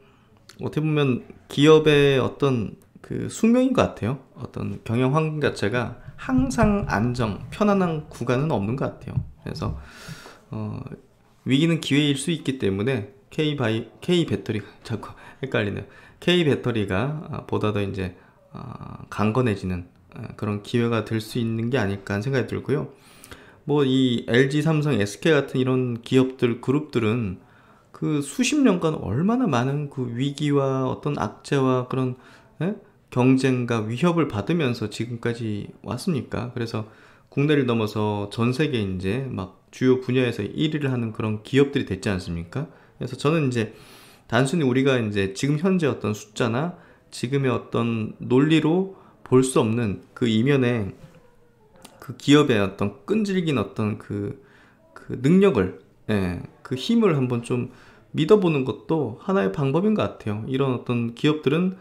어떻게 보면 기업의 어떤 그 숙명인 것 같아요. 어떤 경영 환경 자체가 항상 안정, 편안한 구간은 없는 것 같아요. 그래서 위기는 기회일 수 있기 때문에 K 배터리가 자꾸 헷갈리네요. K 배터리가 보다 더 이제 강건해지는 그런 기회가 될 수 있는 게 아닐까 하는 생각이 들고요. 뭐 이 LG, 삼성, SK 같은 이런 기업들 그룹들은 그 수십 년간 얼마나 많은 그 위기와 어떤 악재와 그런 경쟁과 위협을 받으면서 지금까지 왔습니까? 그래서 국내를 넘어서 전 세계 이제 막 주요 분야에서 1위를 하는 그런 기업들이 됐지 않습니까? 그래서 저는 이제 단순히 우리가 이제 지금 현재 어떤 숫자나 지금의 어떤 논리로 볼 수 없는 그 이면에 그 기업의 어떤 끈질긴 어떤 그 능력을, 그 힘을 한번 좀 믿어보는 것도 하나의 방법인 것 같아요. 이런 어떤 기업들은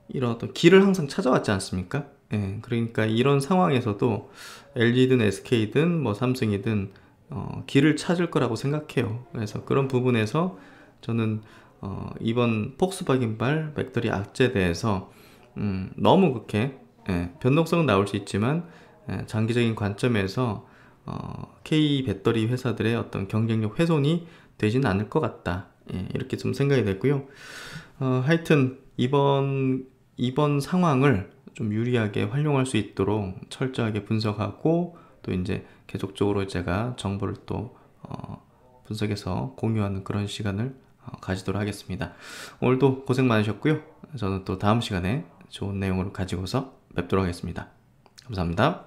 이런 어떤 길을 항상 찾아왔지 않습니까? 예, 그러니까 이런 상황에서도 LG든 SK든 뭐 삼성이든 길을 찾을 거라고 생각해요. 그래서 그런 부분에서 저는 이번 폭스바겐발 배터리 악재에 대해서 너무 그렇게 변동성은 나올 수 있지만 장기적인 관점에서 K 배터리 회사들의 어떤 경쟁력 훼손이 되지는 않을 것 같다. 예, 이렇게 좀 생각이 됐고요. 하여튼 이번 상황을 좀 유리하게 활용할 수 있도록 철저하게 분석하고 또 이제 계속적으로 제가 정보를 또 분석해서 공유하는 그런 시간을 가지도록 하겠습니다. 오늘도 고생 많으셨고요. 저는 또 다음 시간에 좋은 내용을 가지고서 뵙도록 하겠습니다. 감사합니다.